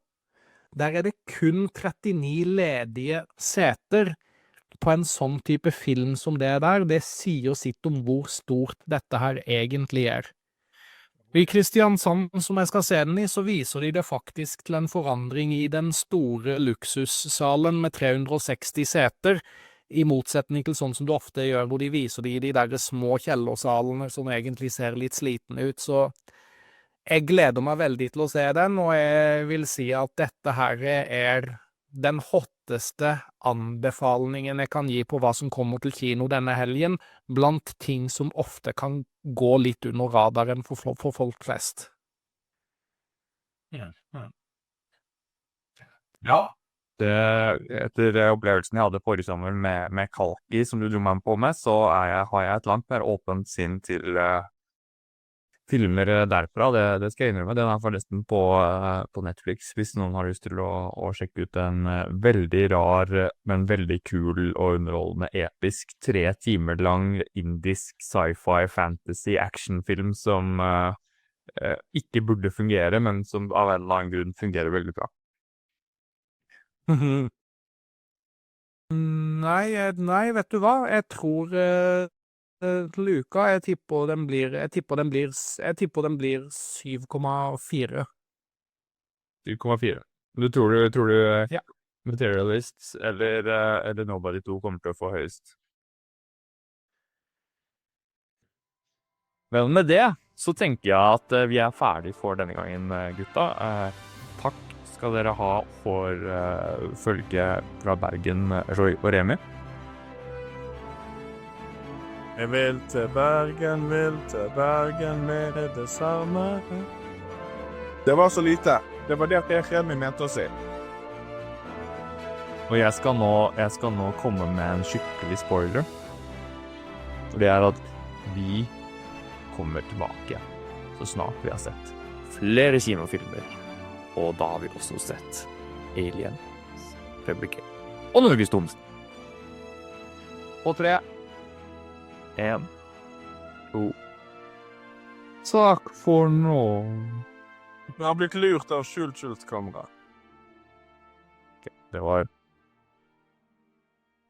Der er det kun 39 ledige seter på en sånn type film som det der. Det sier sitt om hvor stort dette her egentlig er. I Kristiansand, som jeg skal se den i, så viser de det faktisk til en forandring i den store luksussalen med 360 seter, i motsetning til sånn som du ofte gjør, hvor de viser de der små kjellersalene som egentlig ser litt slitne ut, så jeg gleder meg veldig til å se den, og jeg vil si at dette her er den hotteste anbefalingen jeg kan gi på hva som kommer til kino denne helgen, blant ting som ofte kan gå litt under radaren for folk flest. Ja. Etter opplevelsen jeg hadde forrige sommer med Kalki, som du dro meg på med, så har jeg et langt mer åpent sinn til filmer derfra, det skal jeg innrømme. Den er forresten på Netflix, hvis noen har lyst til å sjekke ut en veldig rar, men veldig kul og underholdende episk 3 timer lang indisk sci-fi fantasy actionfilm som ikke burde fungere, men som av en eller annen grunn fungerer veldig bra. Nei, vet du hva? Jeg tror Luka, jeg tipper den blir 7,4. 7,4. Tror du Ja. Materialists eller Nobody 2 kommer til å få høyest? Vel, med det så tenker jeg at vi er ferdig for denne gangen, gutta. Takk skal dere ha for følge fra Bergen, Roy og Remi. Jeg vil til Bergen med det samme. Det var så lite. Det var det jeg Remi mente å si. Og jeg skal nå komme med en skikkelig spoiler. Og det er at vi kommer tilbake så snart vi har sett flere kinofilmer. Og da har vi også sett Alien, Republic og Norges Dumste. Og 3, 1, 2. Takk for nå. Jeg har blitt lurt av skjult kamera. Det var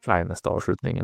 kleineste avslutningen.